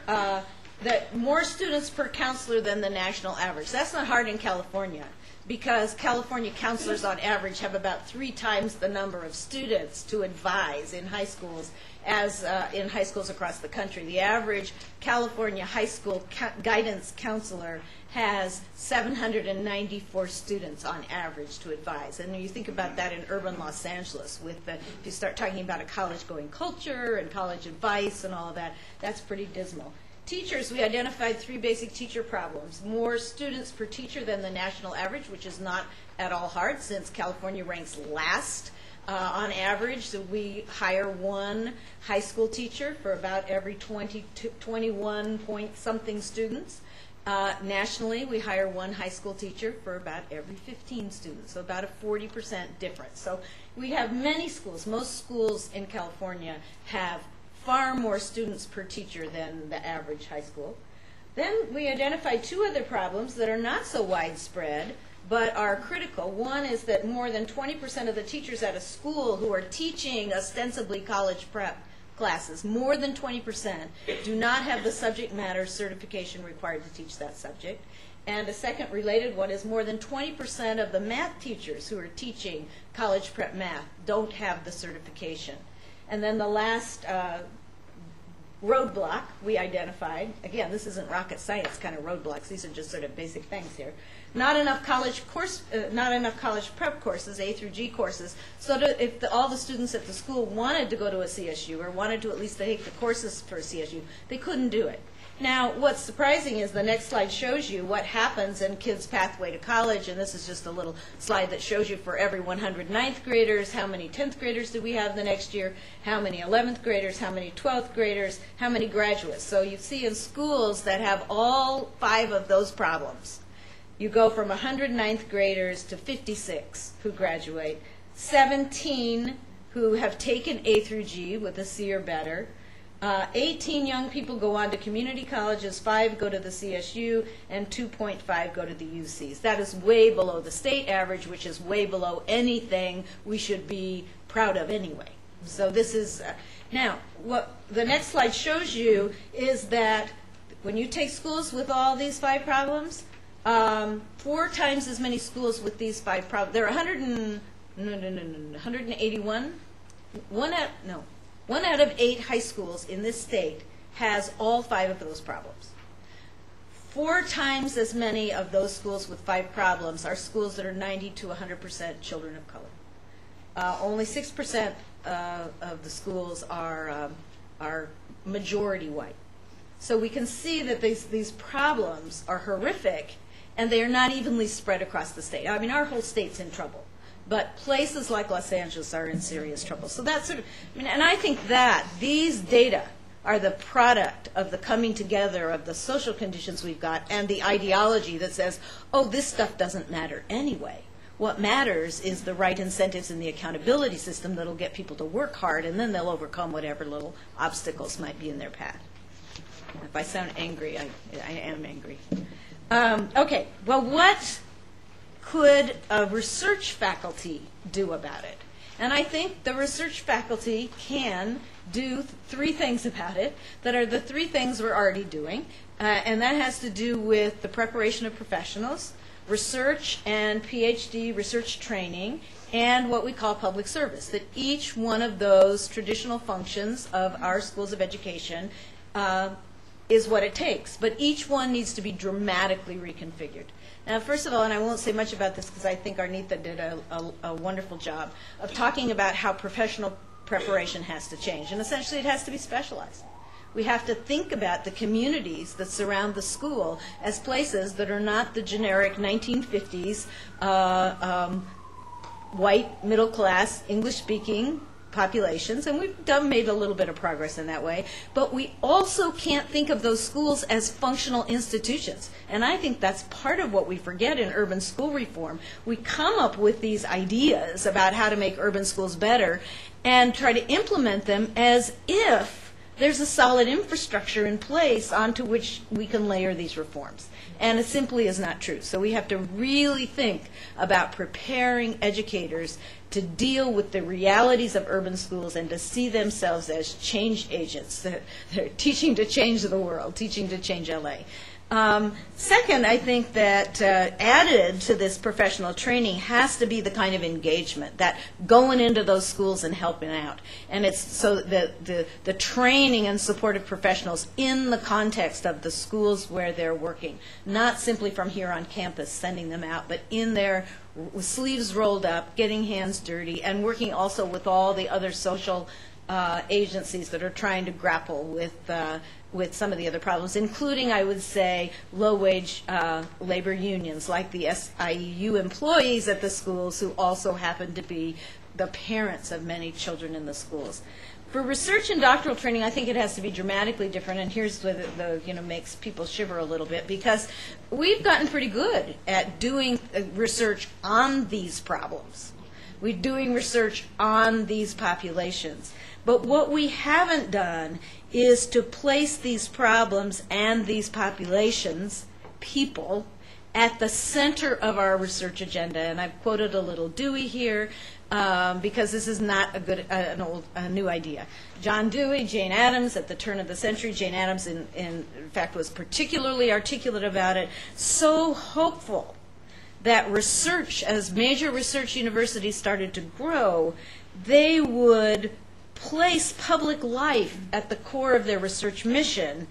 students per counselor than the national average. That's not hard in California, because California counselors on average have about 3 times the number of students to advise in high schools as in high schools across the country. The average California high school guidance counselor has 794 students on average to advise. And when you think about that in urban Los Angeles, if you start talking about a college-going culture and college advice and all of that, that's pretty dismal. Teachers, we identified 3 basic teacher problems. More students per teacher than the national average, which is not at all hard since California ranks last on average. So we hire 1 high school teacher for about every 21 point something students. Nationally, we hire 1 high school teacher for about every 15 students, so about a 40% difference. So we have many schools. Most schools in California have far more students per teacher than the average high school. Then we identified 2 other problems that are not so widespread but are critical. One is that more than 20% of the teachers at a school who are teaching ostensibly college prep classes, more than 20%, do not have the subject matter certification required to teach that subject. And a second related one is more than 20% of the math teachers who are teaching college prep math don't have the certification. And then the last roadblock we identified, again, this isn't rocket science kind of roadblocks, these are just sort of basic things here. Not enough college prep courses, A through G courses, so that if all the students at the school wanted to go to a CSU or wanted to at least take the courses for a CSU, they couldn't do it. Now, what's surprising is the next slide shows you what happens in kids' pathway to college, and this is just a little slide that shows you for every 100 ninth graders, how many 10th graders do we have the next year, how many 11th graders, how many 12th graders, how many graduates. So you see in schools that have all 5 of those problems, you go from 100 ninth graders to 56 who graduate, 17 who have taken A through G with a C or better, 18 young people go on to community colleges, 5 go to the CSU, and 2.5 go to the UCs. That is way below the state average, which is way below anything we should be proud of anyway. So this is, now, what the next slide shows you is that when you take schools with all these 5 problems, 4 times as many schools with these 5 problems. There are 181. One out of 8 high schools in this state has all 5 of those problems. 4 times as many of those schools with 5 problems are schools that are 90 to 100% children of color. Only 6% of the schools are majority white. So we can see that these problems are horrific, and they are not evenly spread across the state. I mean, our whole state's in trouble, but places like Los Angeles are in serious trouble. So that's sort of, I mean, and I think that these data are the product of the coming together of the social conditions we've got and the ideology that says, oh, this stuff doesn't matter anyway. What matters is the right incentives and the accountability system that'll get people to work hard, and then they'll overcome whatever little obstacles might be in their path. If I sound angry, I am angry. Okay, well, what could a research faculty do about it? And I think the research faculty can do 3 things about it that are the 3 things we're already doing, and that has to do with the preparation of professionals, research and PhD research training, and what we call public service, that each one of those traditional functions of our schools of education is what it takes, but each one needs to be dramatically reconfigured. Now, first of all, and I won't say much about this because I think Arnetha did a wonderful job of talking about how professional preparation has to change, and essentially it has to be specialized. We have to think about the communities that surround the school as places that are not the generic 1950s white, middle-class, English-speaking populations, and we've made a little bit of progress in that way, but we also can't think of those schools as functional institutions. And I think that's part of what we forget in urban school reform. We come up with these ideas about how to make urban schools better and try to implement them as if there's a solid infrastructure in place onto which we can layer these reforms. And it simply is not true. So we have to really think about preparing educators to deal with the realities of urban schools and to see themselves as change agents. They're teaching to change the world, teaching to change LA. Second, I think that added to this professional training has to be the kind of engagement, that going into those schools and helping out. And it's so that the training and support of professionals in the context of the schools where they're working, not simply from here on campus sending them out, but in there with sleeves rolled up, getting hands dirty, and working also with all the other social agencies that are trying to grapple with some of the other problems, including, I would say, low-wage labor unions like the SIEU employees at the schools who also happen to be the parents of many children in the schools. For research and doctoral training, I think it has to be dramatically different, and here's where the makes people shiver a little bit, because we've gotten pretty good at doing research on these problems. We're doing research on these populations. But what we haven't done is to place these problems and these populations, people, at the center of our research agenda. And I've quoted a little Dewey here because this is not a new idea. John Dewey, Jane Addams at the turn of the century. Jane Addams, in fact, was particularly articulate about it, so hopeful that research, as major research universities started to grow, they would place public life at the core of their research mission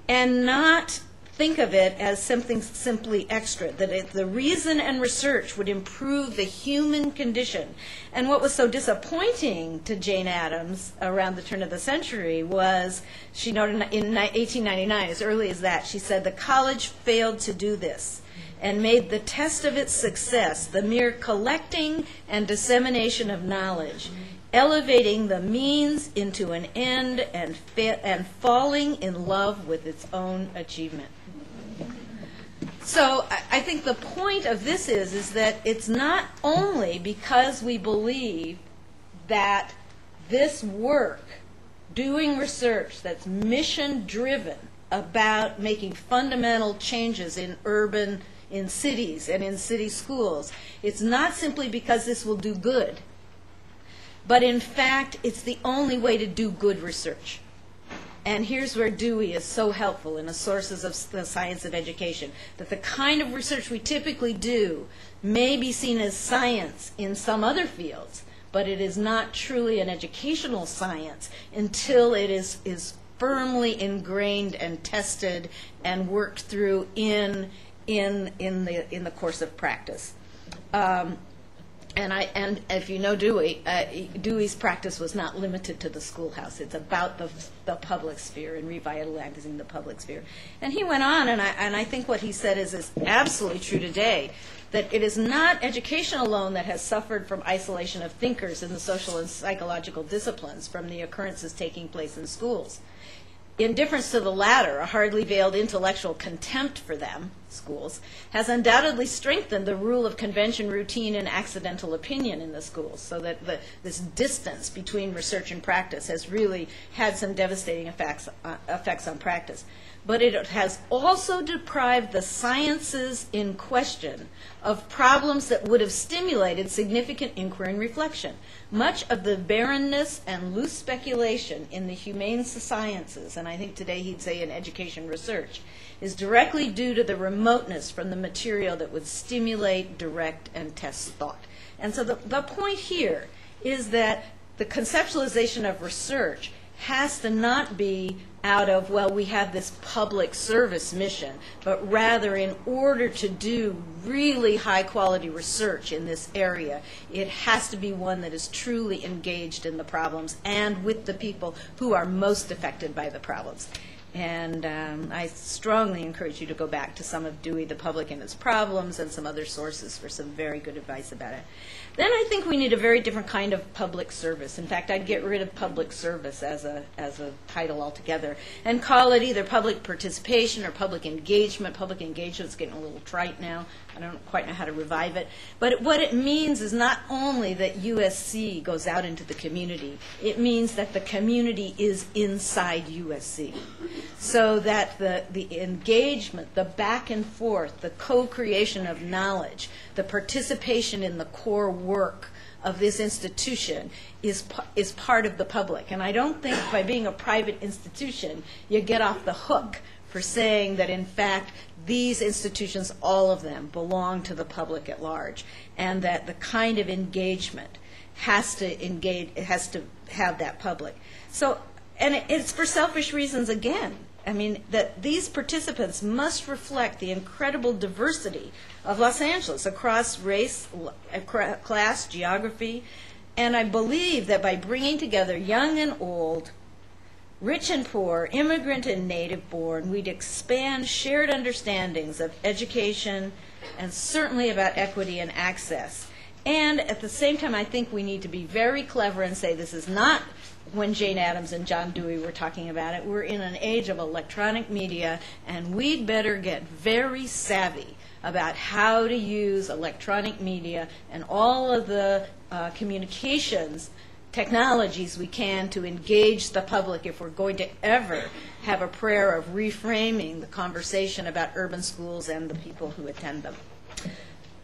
and not think of it as something simply extra, that the reason and research would improve the human condition. And what was so disappointing to Jane Addams around the turn of the century was, she noted in 1899, as early as that, she said, the college failed to do this and made the test of its success the mere collecting and dissemination of knowledge, elevating the means into an end and falling in love with its own achievement. So I think the point of this is that it's not only because we believe that this work, doing research that's mission-driven about making fundamental changes in cities and in city schools, it's not simply because this will do good. but in fact, it's the only way to do good research. And here's where Dewey is so helpful in the sources of the science of education, that the kind of research we typically do may be seen as science in some other fields, but it is not truly an educational science until it is firmly ingrained and tested and worked through in the course of practice. And if you know Dewey, Dewey's practice was not limited to the schoolhouse. It's about the public sphere and revitalizing the public sphere. And he went on, and I think what he said is absolutely true today, that it is not education alone that has suffered from isolation of thinkers in the social and psychological disciplines from the occurrences taking place in schools. In difference to the latter, a hardly veiled intellectual contempt for them, schools, has undoubtedly strengthened the rule of convention, routine, and accidental opinion in the schools, so that this distance between research and practice has really had some devastating effects on practice. But it has also deprived the sciences in question of problems that would have stimulated significant inquiry and reflection. Much of the barrenness and loose speculation in the humane sciences, and I think today he'd say in education research, is directly due to the remoteness from the material that would stimulate, direct, and test thought. And so the point here is that the conceptualization of research has to not be out of, well, we have this public service mission, but rather in order to do really high quality research in this area, it has to be one that is truly engaged in the problems and with the people who are most affected by the problems. And I strongly encourage you to go back to some of Dewey, The Public and Its Problems, and some other sources for some very good advice about it. Then I think we need a very different kind of public service. In fact, I'd get rid of public service as a title altogether and call it either public participation or public engagement. Public engagement's getting a little trite now. I don't quite know how to revive it. But what it means is not only that USC goes out into the community, it means that the community is inside USC. So that the engagement, the back and forth, the co-creation of knowledge, the participation in the core work of this institution is part of the public. And I don't think by being a private institution you get off the hook for saying that in fact these institutions, all of them, belong to the public at large, and that the kind of engagement has to engage, it has to have that public. So, and it's for selfish reasons again. I mean, that these participants must reflect the incredible diversity of Los Angeles across race, class, geography, and I believe that by bringing together young and old, rich and poor, immigrant and native born, we'd expand shared understandings of education and certainly about equity and access. And at the same time, I think we need to be very clever and say this is not when Jane Addams and John Dewey were talking about it. We're in an age of electronic media, and we'd better get very savvy about how to use electronic media and all of the communications technologies we can to engage the public if we're going to ever have a prayer of reframing the conversation about urban schools and the people who attend them.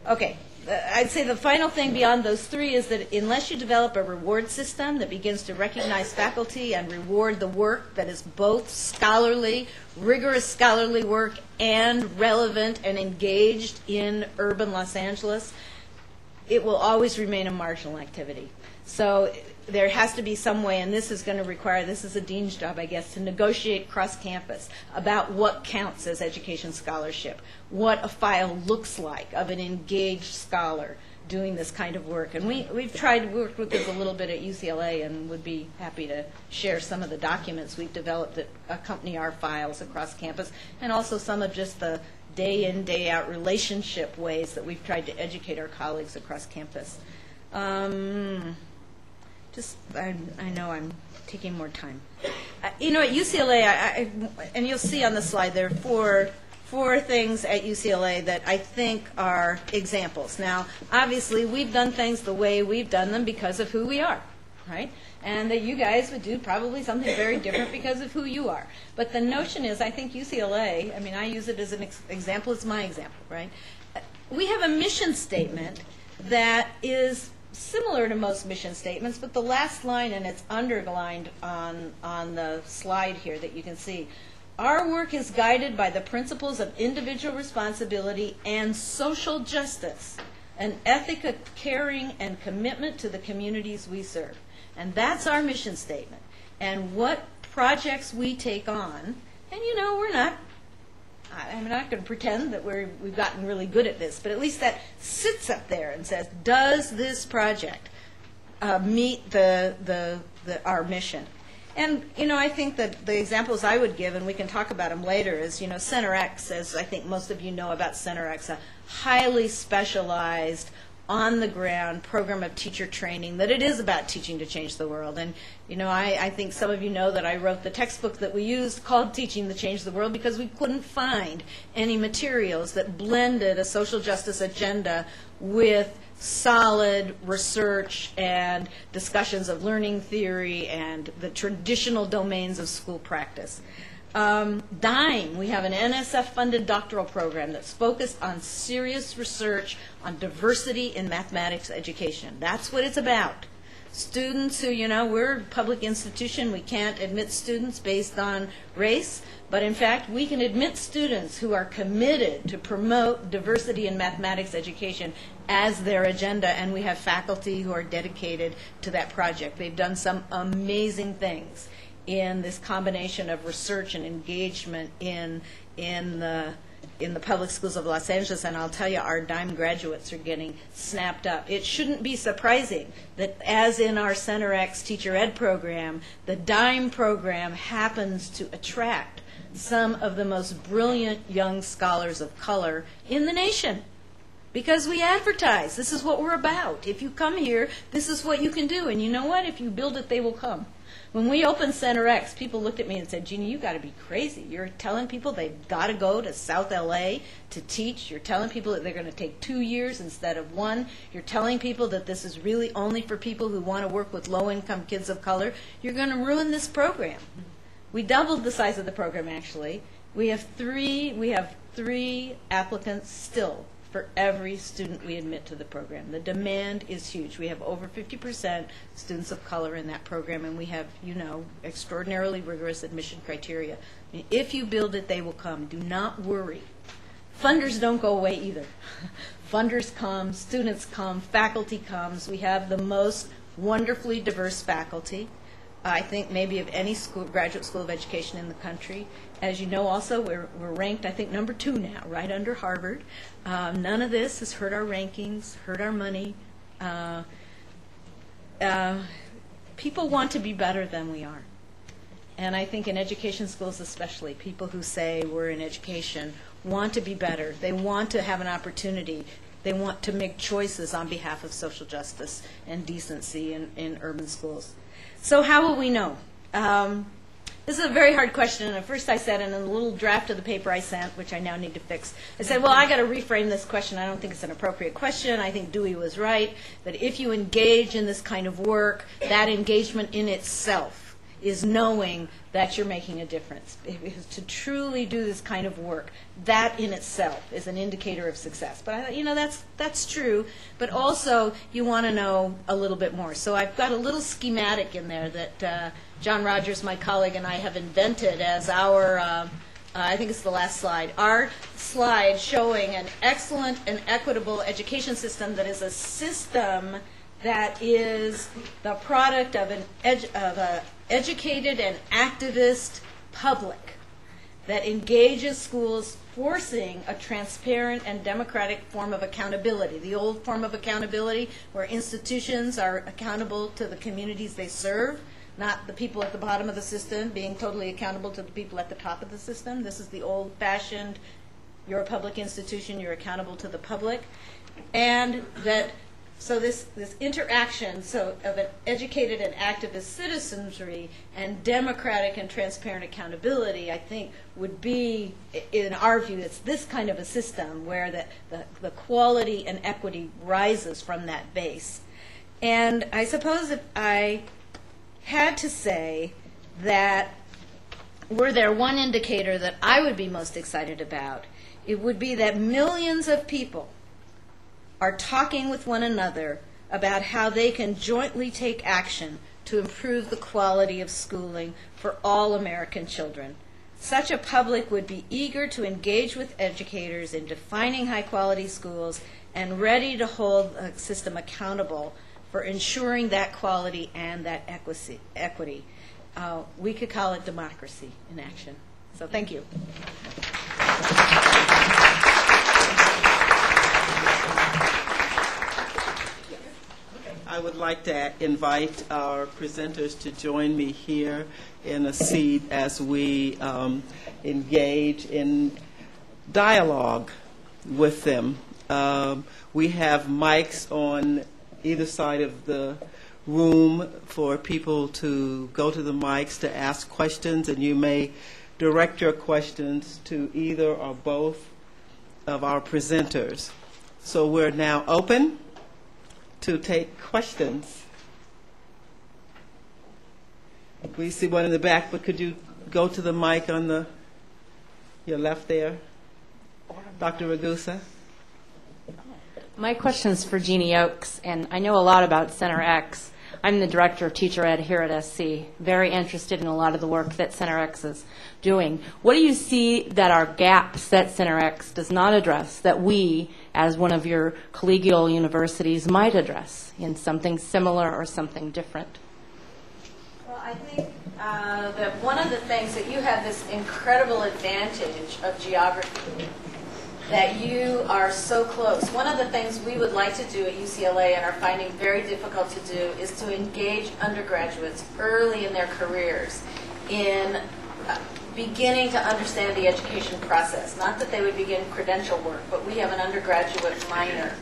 Okay. I'd say the final thing beyond those three is that unless you develop a reward system that begins to recognize faculty and reward the work that is both scholarly, rigorous scholarly work, and relevant and engaged in urban Los Angeles, it will always remain a marginal activity. So there has to be some way, and this is going to require, this is a dean's job, I guess, to negotiate cross-campus about what counts as education scholarship, what a file looks like of an engaged scholar doing this kind of work. And we've tried to work with this a little bit at UCLA and would be happy to share some of the documents we've developed that accompany our files across campus, and also some of just the day-in, day-out relationship ways that we've tried to educate our colleagues across campus. I know I'm taking more time. You know, at UCLA, and you'll see on the slide there are four things at UCLA that I think are examples. Now, obviously, we've done things the way we've done them because of who we are, right? And that you guys would do probably something very different because of who you are. But the notion is, I think UCLA, I mean, I use it as an example, it's my example, right? We have a mission statement that is similar to most mission statements, but the last line, and it's underlined on the slide here that you can see, our work is guided by the principles of individual responsibility and social justice, an ethic of caring and commitment to the communities we serve. And that's our mission statement. And what projects we take on, and you know, I'm not going to pretend that we've gotten really good at this, but at least that sits up there and says, does this project meet our mission? And, you know, I think that the examples I would give, and we can talk about them later, is, you know, Center X, as I think most of you know about Center X, a highly specialized, on-the-ground program of teacher training, that it is about teaching to change the world. And, you know, I think some of you know that I wrote the textbook that we used called Teaching to Change the World because we couldn't find any materials that blended a social justice agenda with solid research and discussions of learning theory and the traditional domains of school practice. DIME, we have an NSF-funded doctoral program that's focused on serious research on diversity in mathematics education. That's what it's about. Students who, you know, we're a public institution, we can't admit students based on race, but in fact we can admit students who are committed to promote diversity in mathematics education as their agenda, and we have faculty who are dedicated to that project. They've done some amazing things in this combination of research and engagement in the public schools of Los Angeles, and I'll tell you, our DIME graduates are getting snapped up. It shouldn't be surprising that, as in our Center X teacher ed program, the DIME program happens to attract some of the most brilliant young scholars of color in the nation. Because we advertise, this is what we're about. If you come here, this is what you can do. And you know what? If you build it, they will come. When we opened Center X, people looked at me and said, Jeannie, you got to be crazy. You're telling people they've got to go to South LA to teach. You're telling people that they're going to take 2 years instead of 1. You're telling people that this is really only for people who want to work with low-income kids of color. You're going to ruin this program. We doubled the size of the program, actually. We have three applicants still for every student we admit to the program. The demand is huge. We have over 50% students of color in that program, and we have, you know, extraordinarily rigorous admission criteria. If you build it, they will come. Do not worry. Funders don't go away either. Funders come, students come, faculty comes. We have the most wonderfully diverse faculty, I think maybe of any graduate school of education in the country. As you know, also, we're ranked, I think, number 2 now, right under Harvard. None of this has hurt our rankings, hurt our money. People want to be better than we are. And I think in education schools especially, people who say we're in education want to be better. They want to have an opportunity. They want to make choices on behalf of social justice and decency in urban schools. So how will we know? This is a very hard question, and at first I said in a little draft of the paper I sent, which I now need to fix, I said, well, I got to reframe this question. I don't think it's an appropriate question. I think Dewey was right, that if you engage in this kind of work, that engagement in itself is knowing that you're making a difference. Because to truly do this kind of work, that in itself is an indicator of success. But I thought, you know, that's true, but also you want to know a little bit more. So I've got a little schematic in there that John Rogers, my colleague, and I have invented as our, I think it's the last slide, our slide showing an excellent and equitable education system that is a system that is the product of an educated and activist public that engages schools, forcing a transparent and democratic form of accountability. The old form of accountability where institutions are accountable to the communities they serve, not the people at the bottom of the system being totally accountable to the people at the top of the system. This is the old-fashioned, you're a public institution, you're accountable to the public. And that, so this interaction of an educated and activist citizenry and democratic and transparent accountability, I think, would be, in our view, it's this kind of a system where the quality and equity rises from that base. And I suppose if I had to say that were there one indicator that I would be most excited about, it would be that millions of people are talking with one another about how they can jointly take action to improve the quality of schooling for all American children. Such a public would be eager to engage with educators in defining high-quality schools and ready to hold the system accountable for ensuring that quality and that equity. We could call it democracy in action. So thank you. I would like to invite our presenters to join me here in a seat as we engage in dialogue with them. We have mics on either side of the room for people to go to the mics to ask questions, and you may direct your questions to either or both of our presenters. So we're now open to take questions. We see one in the back, but could you go to the mic on your left there? Dr. Ragusa? My question's for Jeannie Oakes, and I know a lot about Center X. I'm the director of teacher ed here at SC, very interested in a lot of the work that Center X is doing. What do you see that are gaps that Center X does not address that we, as one of your collegial universities, might address in something similar or something different? Well, I think that one of the things that you have this incredible advantage of geography, that you are so close. One of the things we would like to do at UCLA and are finding very difficult to do is to engage undergraduates early in their careers in beginning to understand the education process. Not that they would begin credential work, but we have an undergraduate minor.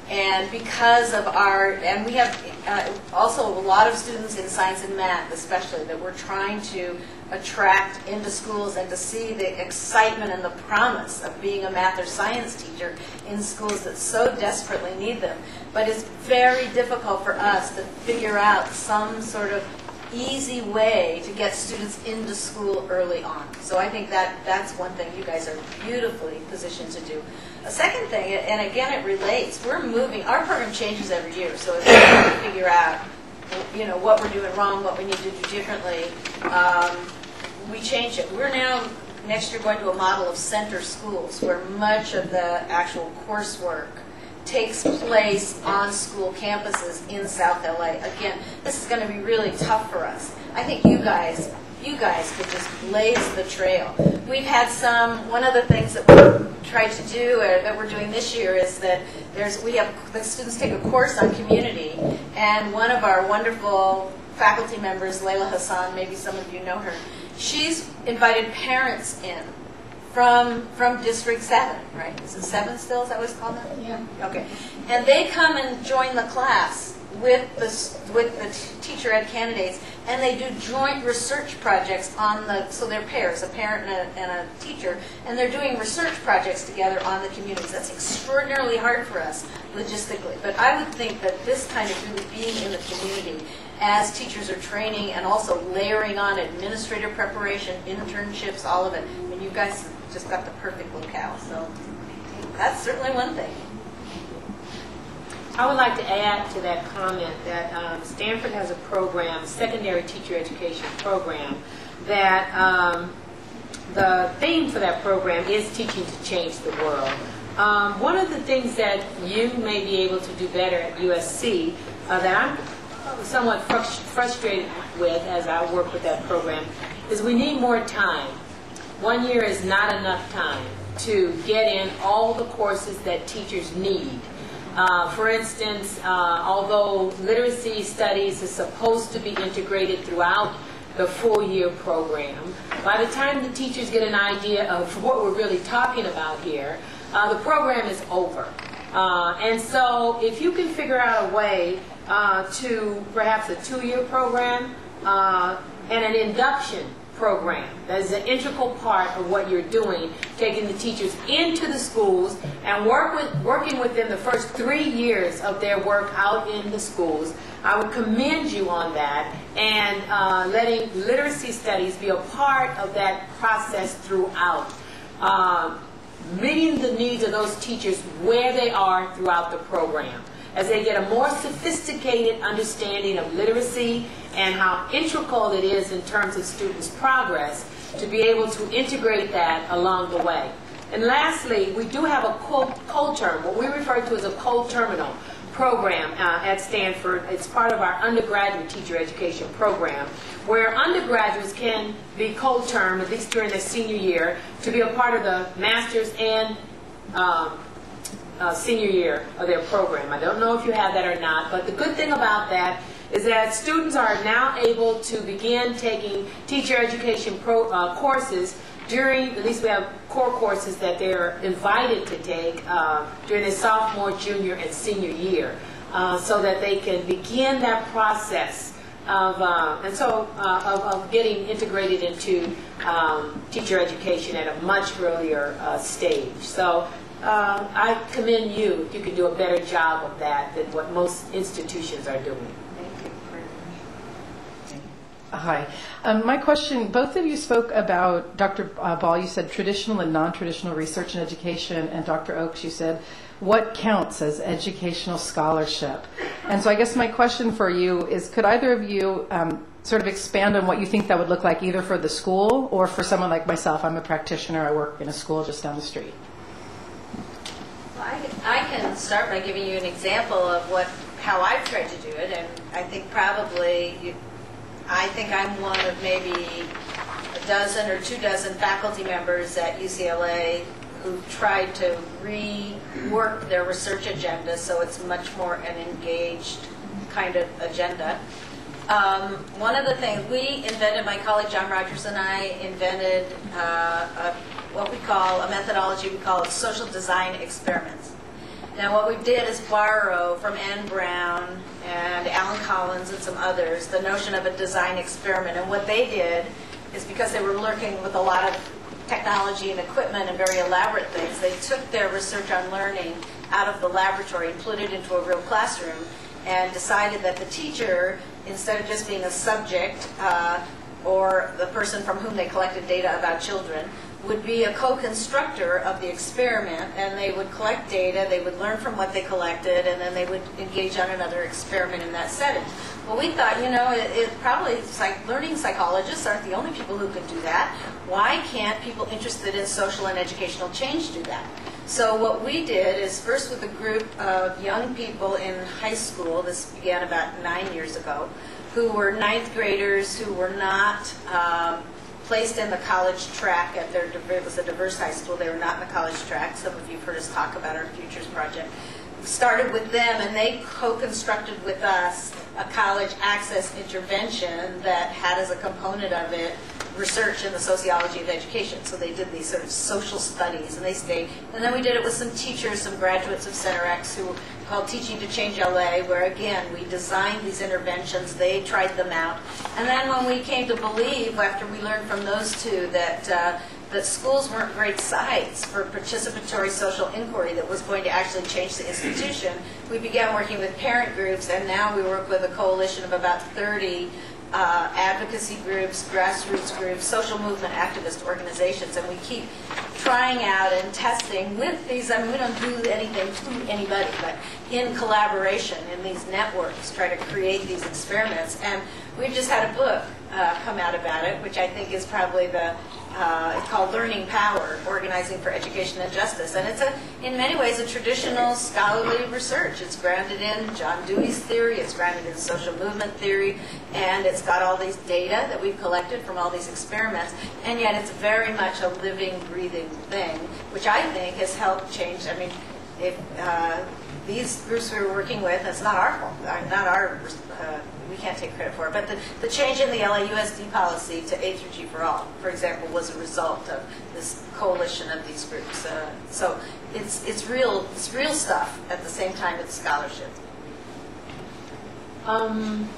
And because of and we have also a lot of students in science and math especially that we're trying to attract into schools and to see the excitement and the promise of being a math or science teacher in schools that so desperately need them. But it's very difficult for us to figure out some sort of easy way to get students into school early on. So I think that's one thing you guys are beautifully positioned to do. A second thing, and again it relates, we're moving, our program changes every year, so if we have to figure out what we're doing wrong, what we need to do differently, we change it. We're now, next year, going to a model of center schools where much of the actual coursework takes place on school campuses in South LA. Again, this is going to be really tough for us. I think you guys could just blaze the trail. We've had one of the things that we've tried to do, or that we're doing this year, is that we have the students take a course on community, and one of our wonderful faculty members, Layla Hassan, maybe some of you know her, she's invited parents in from District 7, right? Is it 7 still? Is that what it's called now? Yeah. Okay. And they come and join the class with the teacher ed candidates, and they do joint research projects so they're pairs, a parent and a teacher, and they're doing research projects together on the communities. That's extraordinarily hard for us logistically, but I would think that this kind of really being in the community as teachers are training and also layering on administrative preparation, internships, all of it. I mean, you guys just got the perfect locale, so that's certainly one thing. I would like to add to that comment that Stanford has a program, secondary teacher education program, that the theme for that program is teaching to change the world. One of the things that you may be able to do better at USC that I'm somewhat frustrated with as I work with that program is we need more time. 1 year is not enough time to get in all the courses that teachers need. For instance, although literacy studies is supposed to be integrated throughout the full year program, by the time the teachers get an idea of what we're really talking about here, the program is over. And so if you can figure out a way to perhaps a 2-year program and an induction program that is an integral part of what you're doing, taking the teachers into the schools and working with them the first 3 years of their work out in the schools. I would commend you on that, and letting literacy studies be a part of that process throughout. Meeting the needs of those teachers where they are throughout the program. as they get a more sophisticated understanding of literacy and how integral it is in terms of students' progress, to be able to integrate that along the way. And lastly, we do have a co-term, what we refer to as a co-terminal program at Stanford. It's part of our undergraduate teacher education program, where undergraduates can be co-term, at least during their senior year, to be a part of the master's and senior year of their program. I don't know if you have that or not, but the good thing about that is that students are now able to begin taking teacher education courses during, at least we have core courses that they're invited to take during their sophomore, junior, and senior year, so that they can begin that process of getting integrated into teacher education at a much earlier stage. So I commend you if you can do a better job of that than what most institutions are doing. Hi. My question, both of you spoke about, Dr. Ball, you said traditional and non-traditional research and education, and Dr. Oakes, you said what counts as educational scholarship. And so I guess my question for you is, could either of you sort of expand on what you think that would look like, either for the school or for someone like myself? I'm a practitioner. I work in a school just down the street. Well, I can start by giving you an example of how I've tried to do it, and I think probably I think I'm one of maybe a dozen or 24 faculty members at UCLA who tried to rework their research agenda so it's much more an engaged kind of agenda. One of the things we invented, my colleague John Rogers and I invented what we call a methodology we call social design experiments. Now what we did is borrow from Anne Brown and Alan Collins and some others the notion of a design experiment. And what they did is, because they were working with a lot of technology and equipment and very elaborate things, they took their research on learning out of the laboratory and put it into a real classroom, and decided that the teacher, instead of just being a subject or the person from whom they collected data about children, would be a co-constructor of the experiment, and they would collect data, they would learn from what they collected, and then they would engage on another experiment in that setting. Well, we thought, it probably learning psychologists aren't the only people who could do that. Why can't people interested in social and educational change do that? So what we did is, first with a group of young people in high school, this began about 9 years ago, who were 9th graders who were not placed in the college track at it was a diverse high school. They were not in the college track. Some of you have heard us talk about our Futures Project. We started with them, and they co-constructed with us a college access intervention that had as a component of it research in the sociology of education. So they did these sort of social studies, and they stayed. And then we did it with some teachers, some graduates of Center X, who were called Teaching to Change LA, where again we designed these interventions, they tried them out. And then when we came to believe, after we learned from those two, that schools weren't great sites for participatory social inquiry that was going to actually change the institution, we began working with parent groups, and now we work with a coalition of about 30 advocacy groups, grassroots groups, social movement activist organizations, and we keep trying out and testing with these. I mean, we don't do anything to anybody, but in collaboration in these networks, try to create these experiments. And we've just had a book come out about it, which I think is probably it's called Learning Power, Organizing for Education and Justice. And it's in many ways a traditional scholarly research. It's grounded in John Dewey's theory, it's grounded in social movement theory, and it's got all these data that we've collected from all these experiments, and yet it's very much a living, breathing thing, which I think has helped change. I mean, if these groups we were working with, it's not our fault, we can't take credit for it, but the change in the LAUSD policy to A through G for all, for example, was a result of this coalition of these groups. So it's real stuff at the same time it's scholarship. I'm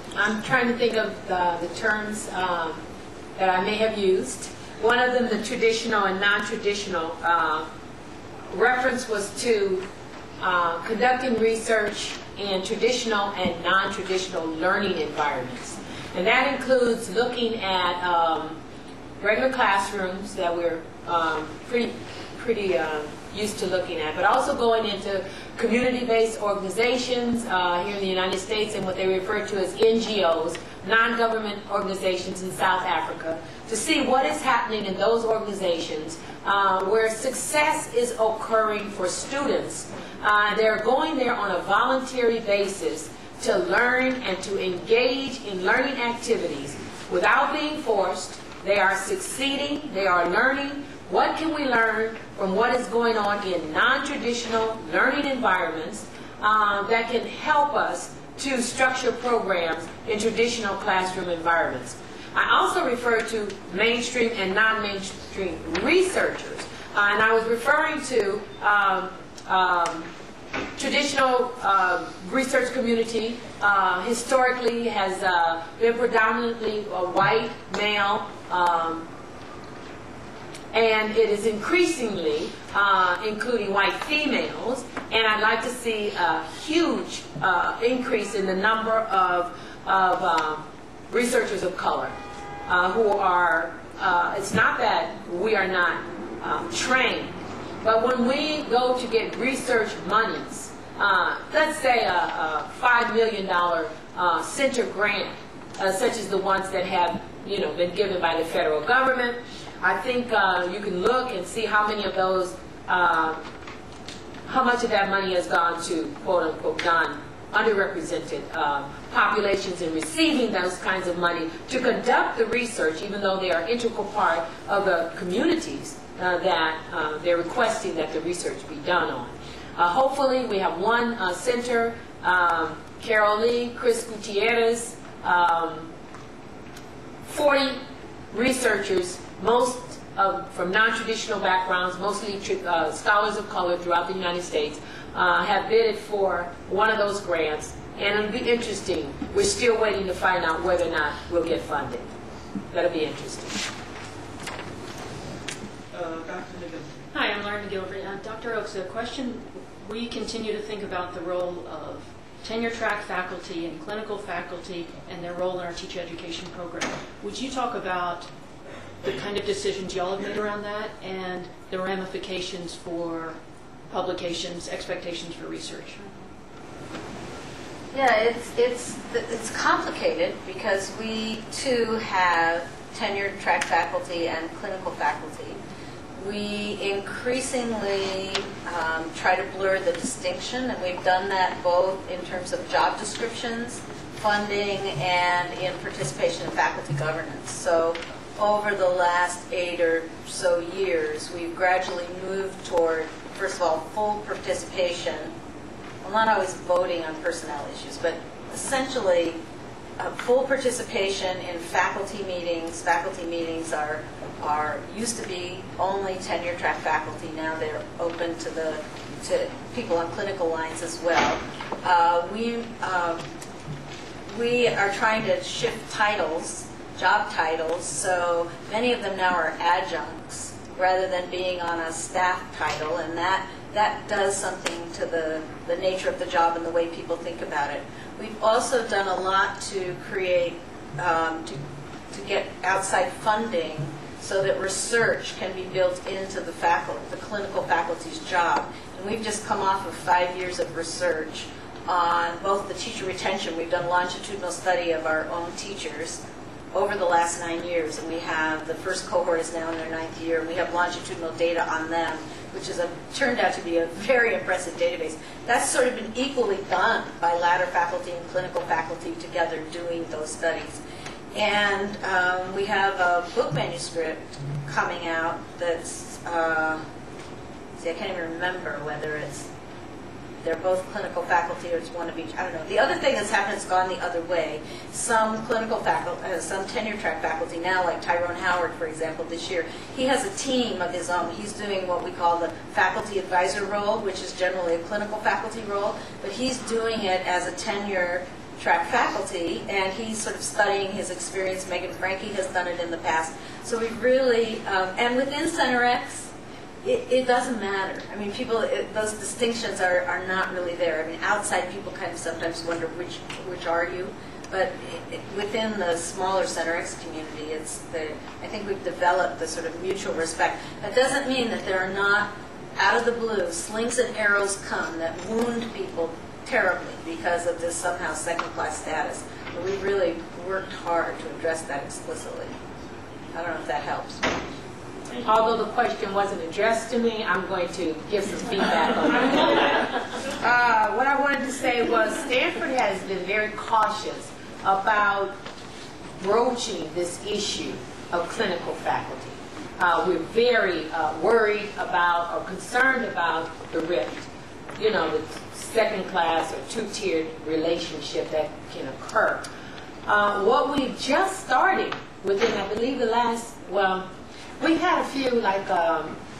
trying to think of the terms that I may have used. One of them, the traditional and non-traditional reference was to conducting research in traditional and non-traditional learning environments. And that includes looking at regular classrooms that we're pretty used to looking at, but also going into community-based organizations here in the United States and what they refer to as NGOs, non-government organizations in South Africa, to see what is happening in those organizations where success is occurring for students. They're going there on a voluntary basis to learn and to engage in learning activities without being forced. They are succeeding, they are learning. What can we learn from what is going on in non-traditional learning environments that can help us to structure programs in traditional classroom environments? I also refer to mainstream and non-mainstream researchers, and I was referring to traditional research community historically has been predominantly a white male, and it is increasingly including white females, and I'd like to see a huge increase in the number of researchers of color who are, it's not that we are not trained, but when we go to get research monies, let's say a $5 million center grant, such as the ones that have been given by the federal government, I think you can look and see how many of those, how much of that money has gone to quote unquote underrepresented populations in receiving those kinds of money to conduct the research, even though they are an integral part of the communities that they're requesting that the research be done on. Hopefully we have one center, Carol Lee, Chris Gutierrez, 40 researchers, most from non-traditional backgrounds, mostly scholars of color throughout the United States, have bidded for one of those grants, and it'll be interesting. We're still waiting to find out whether or not we'll get funded. That'll be interesting. Dr. McGilvray. Hi, I'm Lauren McGilvray. Dr. Oakes, a question. We continue to think about the role of tenure-track faculty and clinical faculty and their role in our teacher education program. Would you talk about the kind of decisions y'all have made around that and the ramifications for publications, expectations for research? Yeah, it's complicated because we too have tenured track faculty and clinical faculty. We increasingly try to blur the distinction, and we've done that both in terms of job descriptions, funding, and in participation in faculty governance. So over the last 8 or so years, we've gradually moved toward, first of all, full participation. Well, not always voting on personnel issues, but essentially full participation in faculty meetings. Faculty meetings are used to be only tenure track faculty. Now they're open to people on clinical lines as well. We are trying to shift titles, job titles, so many of them now are adjuncts rather than being on a staff title, and that does something to the nature of the job and the way people think about it. We've also done a lot to create, to get outside funding so that research can be built into the clinical faculty's job. And we've just come off of 5 years of research on both the teacher retention. We've done longitudinal study of our own teachers over the last 9 years, and we have, the first cohort is now in their 9th year, and we have longitudinal data on them, which has turned out to be a very impressive database. That's sort of been equally done by ladder faculty and clinical faculty together doing those studies. And we have a book manuscript coming out that's, see, I can't even remember whether they're both clinical faculty or it's one of each. I don't know. The other thing that's happened is gone the other way. Some clinical faculty, some tenure track faculty now, like Tyrone Howard, for example, this year, he has a team of his own. He's doing what we call the faculty advisor role, which is generally a clinical faculty role, but he's doing it as a tenure track faculty, and he's sort of studying his experience. Megan Franke has done it in the past. So we really, and within CenterX, it doesn't matter. I mean, those distinctions are not really there. I mean, outside people kind of sometimes wonder which are you, but within the smaller CenterX community, I think we've developed the sort of mutual respect. That doesn't mean that there are not out of the blue, slings and arrows come that wound people terribly because of this somehow second-class status. But we've really worked hard to address that explicitly. I don't know if that helps. Although the question wasn't addressed to me, I'm going to give some feedback on it. What I wanted to say was Stanford has been very cautious about broaching this issue of clinical faculty. We're very worried about or concerned about the rift, the second class or two-tiered relationship that can occur. What we've just started within, I believe, we've had a few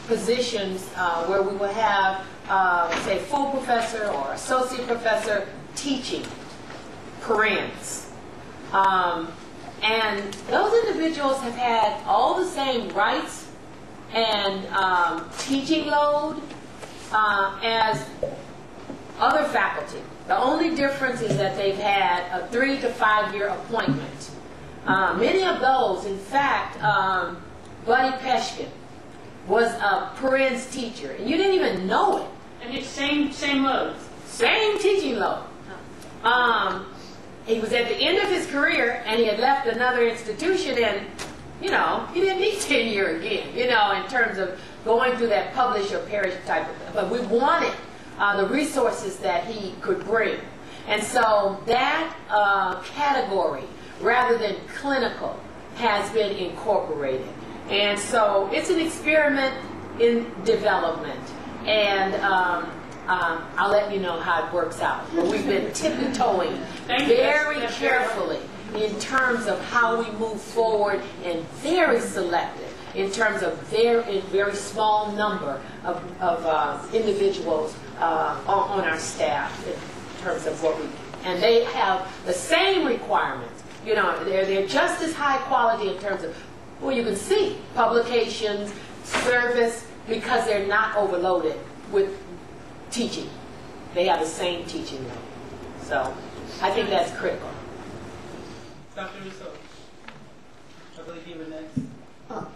positions where we will have, say, full professor or associate professor teaching parents. And those individuals have had all the same rights and teaching load as other faculty. The only difference is that they've had a 3 to 5 year appointment. Many of those, in fact, Buddy Peshkin was a parents teacher, and you didn't even know it. And it's same load. Same teaching load. He was at the end of his career, and he had left another institution, and, he didn't need tenure again, in terms of going through that publish or perish type of thing. But we wanted the resources that he could bring. And so that category, rather than clinical, has been incorporated. And so it's an experiment in development. And I'll let you know how it works out. But we've been tippy-toeing very carefully in terms of how we move forward, and very selective in terms of very small number of individuals on our staff in terms of what we, and they have the same requirements. They're just as high quality in terms of, you can see publications, service, because they're not overloaded with teaching. They have the same teaching load. So I think that's critical. Dr. Rousseau, I believe you were next.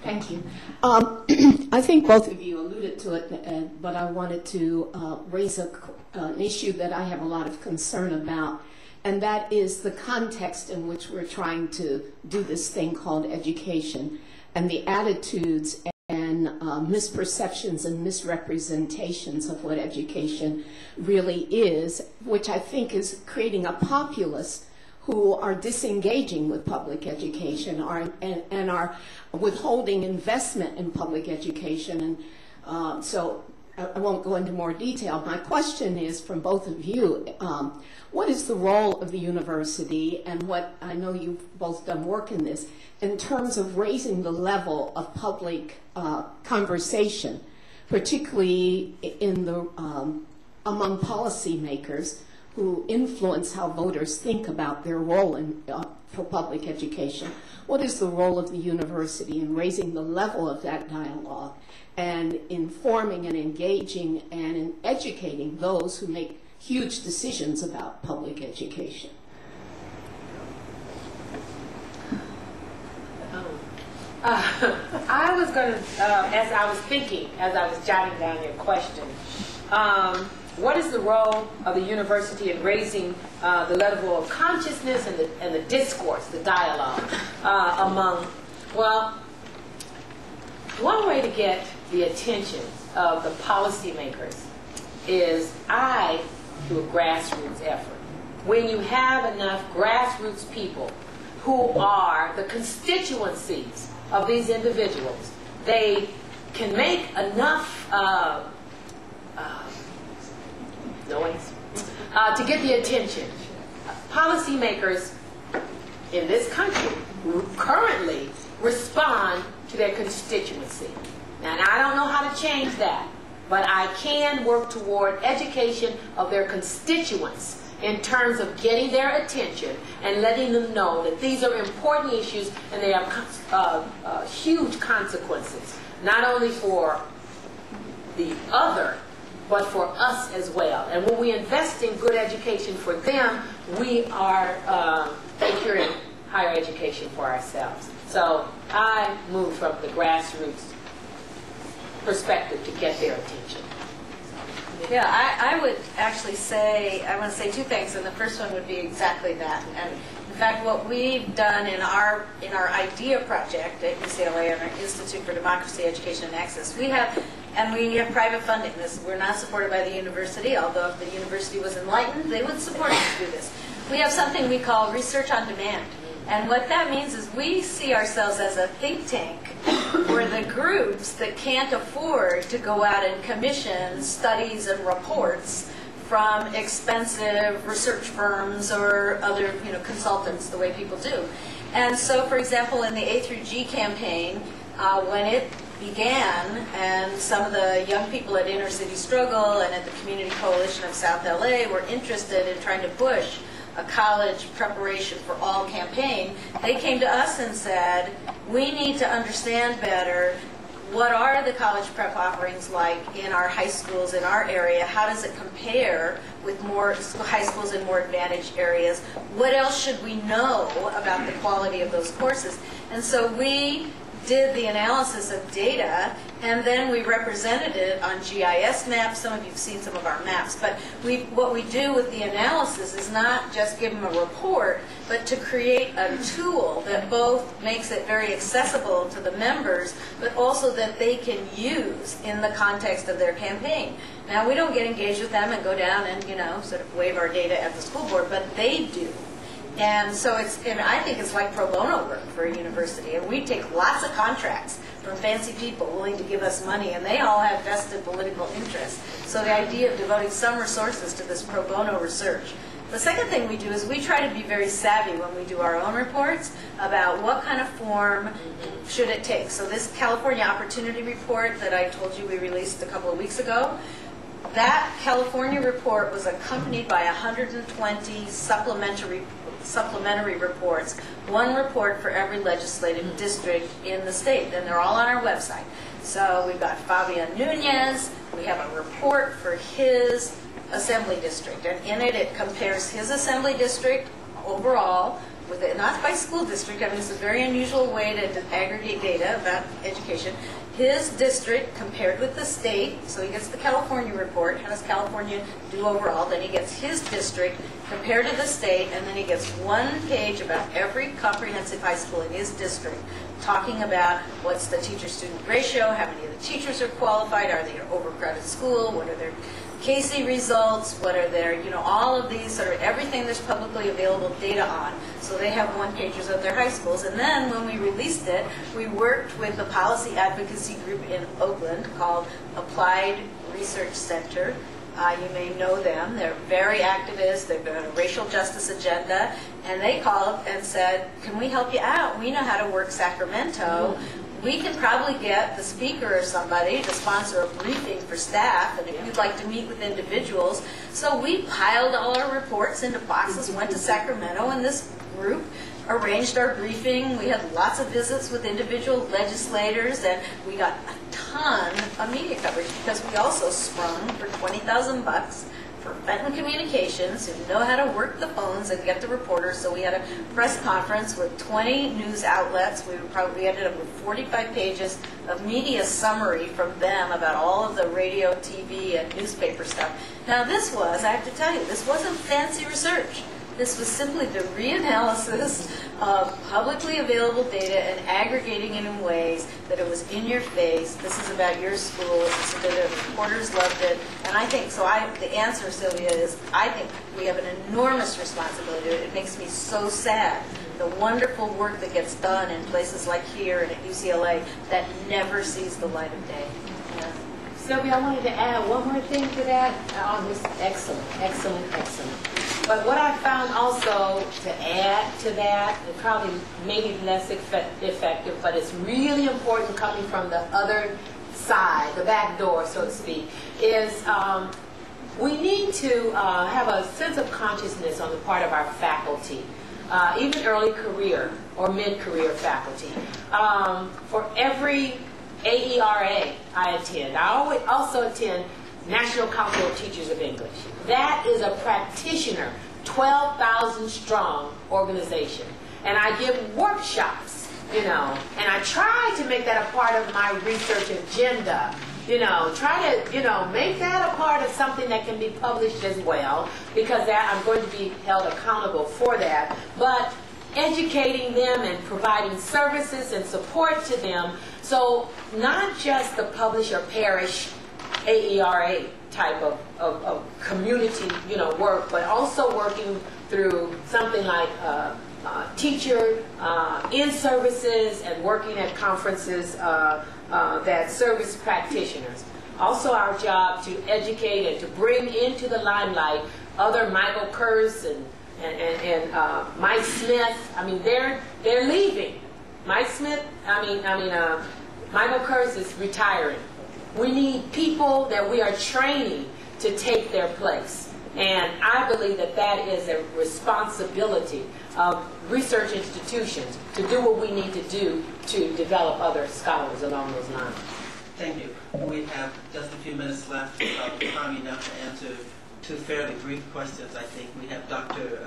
Thank you. I think both of you alluded to it, but I wanted to raise an issue that I have a lot of concern about, and that is the context in which we're trying to do this thing called education, and the attitudes and misperceptions and misrepresentations of what education really is, which I think is creating a populace who are disengaging with public education and are withholding investment in public education. And so I won't go into more detail. My question is from both of you, what is the role of the university, and what, I know you've both done work in this, in terms of raising the level of public conversation, particularly in the among policymakers who influence how voters think about their role in, for public education? What is the role of the university in raising the level of that dialogue and informing and engaging and in educating those who make huge decisions about public education? I was going to, as I was thinking, as I was jotting down your question, what is the role of the university in raising the level of consciousness and the discourse, the dialogue among, well, one way to get the attention of the policymakers is through a grassroots effort. When you have enough grassroots people who are the constituencies of these individuals, they can make enough noise to get the attention. Policymakers in this country currently respond to their constituency. Now, I don't know how to change that, but I can work toward education of their constituents in terms of getting their attention and letting them know that these are important issues and they have huge consequences, not only for the other, but for us as well. And when we invest in good education for them, we are securing higher education for ourselves. So I moved from the grassroots perspective to get their attention. Yeah, I would actually say, I want to say two things, and the first one would be exactly that. And in fact, what we've done in our IDEA project at UCLA, and our Institute for Democracy, Education, and Access, we have private funding. We're not supported by the university, although if the university was enlightened, they would support us to do this. We have something we call research on demand. And what that means is we see ourselves as a think tank where the groups that can't afford to go out and commission studies and reports from expensive research firms or other consultants, the way people do. And so, for example, in the A through G campaign, when it began, and some of the young people at Inner City Struggle and at the Community Coalition of South LA were interested in trying to push a college preparation for all campaign, they came to us and said, we need to understand better what are the college prep offerings like in our high schools in our area, how does it compare with more high schools in more advantaged areas, what else should we know about the quality of those courses. And so we did the analysis of data, and then we represented it on GIS maps. Some of you have seen some of our maps, but what we do with the analysis is not just give them a report, but to create a tool that both makes it very accessible to the members, but also that they can use in the context of their campaign. Now, we don't get engaged with them and go down and sort of wave our data at the school board, but they do. And so I think it's like pro bono work for a university. And we take lots of contracts from fancy people willing to give us money, and they all have vested political interests. So the idea of devoting some resources to this pro bono research. The second thing we do is we try to be very savvy when we do our own reports about what kind of form should it take. So this California Opportunity Report that I told you we released a couple of weeks ago, that California report was accompanied by 120 supplementary reports, one report for every legislative district in the state, and they're all on our website. So we've got Fabian Nunez, we have a report for his assembly district, and in it compares his assembly district overall with it, not by school district. I mean, it's a very unusual way to aggregate data about education. His district compared with the state, so he gets the California report, how does California do overall, then he gets his district compared to the state, and then he gets one page about every comprehensive high school in his district, talking about what's the teacher-student ratio, how many of the teachers are qualified, are they an overcrowded school, what are their Casey results, what are their, all of these, sort of everything there's publicly available data on. So they have one-pagers of their high schools. And then when we released it, we worked with a policy advocacy group in Oakland called Applied Research Center. You may know them. They're very activist. They've got a racial justice agenda. And they called and said, can we help you out? We know how to work Sacramento. We can probably get the speaker or somebody to sponsor a briefing for staff, and if you'd like to meet with individuals. So we piled all our reports into boxes, went to Sacramento, and this group arranged our briefing. We had lots of visits with individual legislators, and we got a ton of media coverage because we also sprung for $20,000 for Fenton Communications, who know how to work the phones and get the reporters. So we had a press conference with 20 news outlets. We ended up with 45 pages of media summary from them about all of the radio, TV, and newspaper stuff. Now this was, I have to tell you, this wasn't fancy research. This was simply the reanalysis of publicly available data and aggregating it in ways that it was in your face. This is about your school. So that the reporters loved it. And I think, the answer, Sylvia, is I think we have an enormous responsibility. It makes me so sad. The wonderful work that gets done in places like here and at UCLA that never sees the light of day. Yeah. Sylvia, I wanted to add one more thing to that. This excellent. But what I found also to add to that, and probably maybe less effective, but it's really important coming from the other side, the back door, so to speak, is we need to have a sense of consciousness on the part of our faculty, even early career or mid-career faculty. For every AERA I attend, I also attend National Council of Teachers of English. That is a practitioner, 12,000 strong organization. And I give workshops, and I try to make that a part of my research agenda. try to, make that a part of something that can be published as well, because that I'm going to be held accountable for that. But educating them and providing services and support to them, so not just the publish or perish AERA type of community, work, but also working through something like teacher in-services and working at conferences that service practitioners. Also our job to educate and to bring into the limelight other Michael Kurz and Mike Smith. I mean, they're leaving. Mike Smith, Michael Kurz is retiring. We need people that we are training to take their place. And I believe that that is a responsibility of research institutions to do what we need to do to develop other scholars along those lines. Thank you. We have just a few minutes left, time enough to answer two fairly brief questions, I think. We have Dr.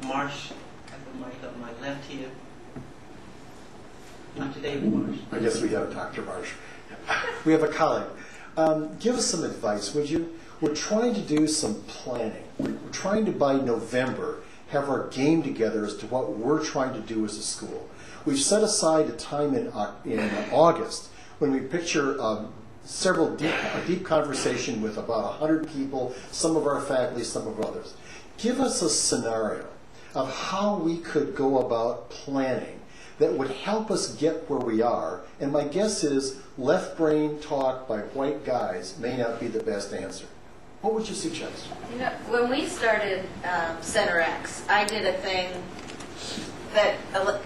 Marsh at the mic on my left here. Dr. David Marsh. I guess we have Dr. Marsh. We have a colleague. Give us some advice, would you? We're trying to do some planning. We're trying to, by November, have our game together as to what we're trying to do as a school. We've set aside a time in August when we picture a deep conversation with about 100 people, some of our faculty, some of others. Give us a scenario of how we could go about planning that would help us get where we are. And my guess is left brain talk by white guys may not be the best answer. What would you suggest? When we started Center X, I did a thing that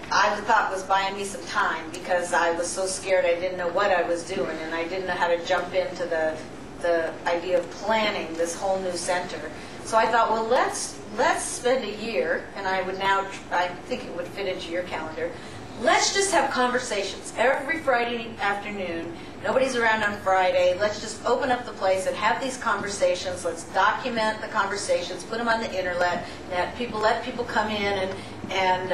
I thought was buying me some time because I was so scared I didn't know what I was doing, and I didn't know how to jump into the idea of planning this whole new center. So I thought, well, let's spend a year, and I think it would fit into your calendar. Let's just have conversations every Friday afternoon. Nobody's around on Friday. Let's just open up the place and have these conversations. Let's document the conversations, put them on the internet, let people come in and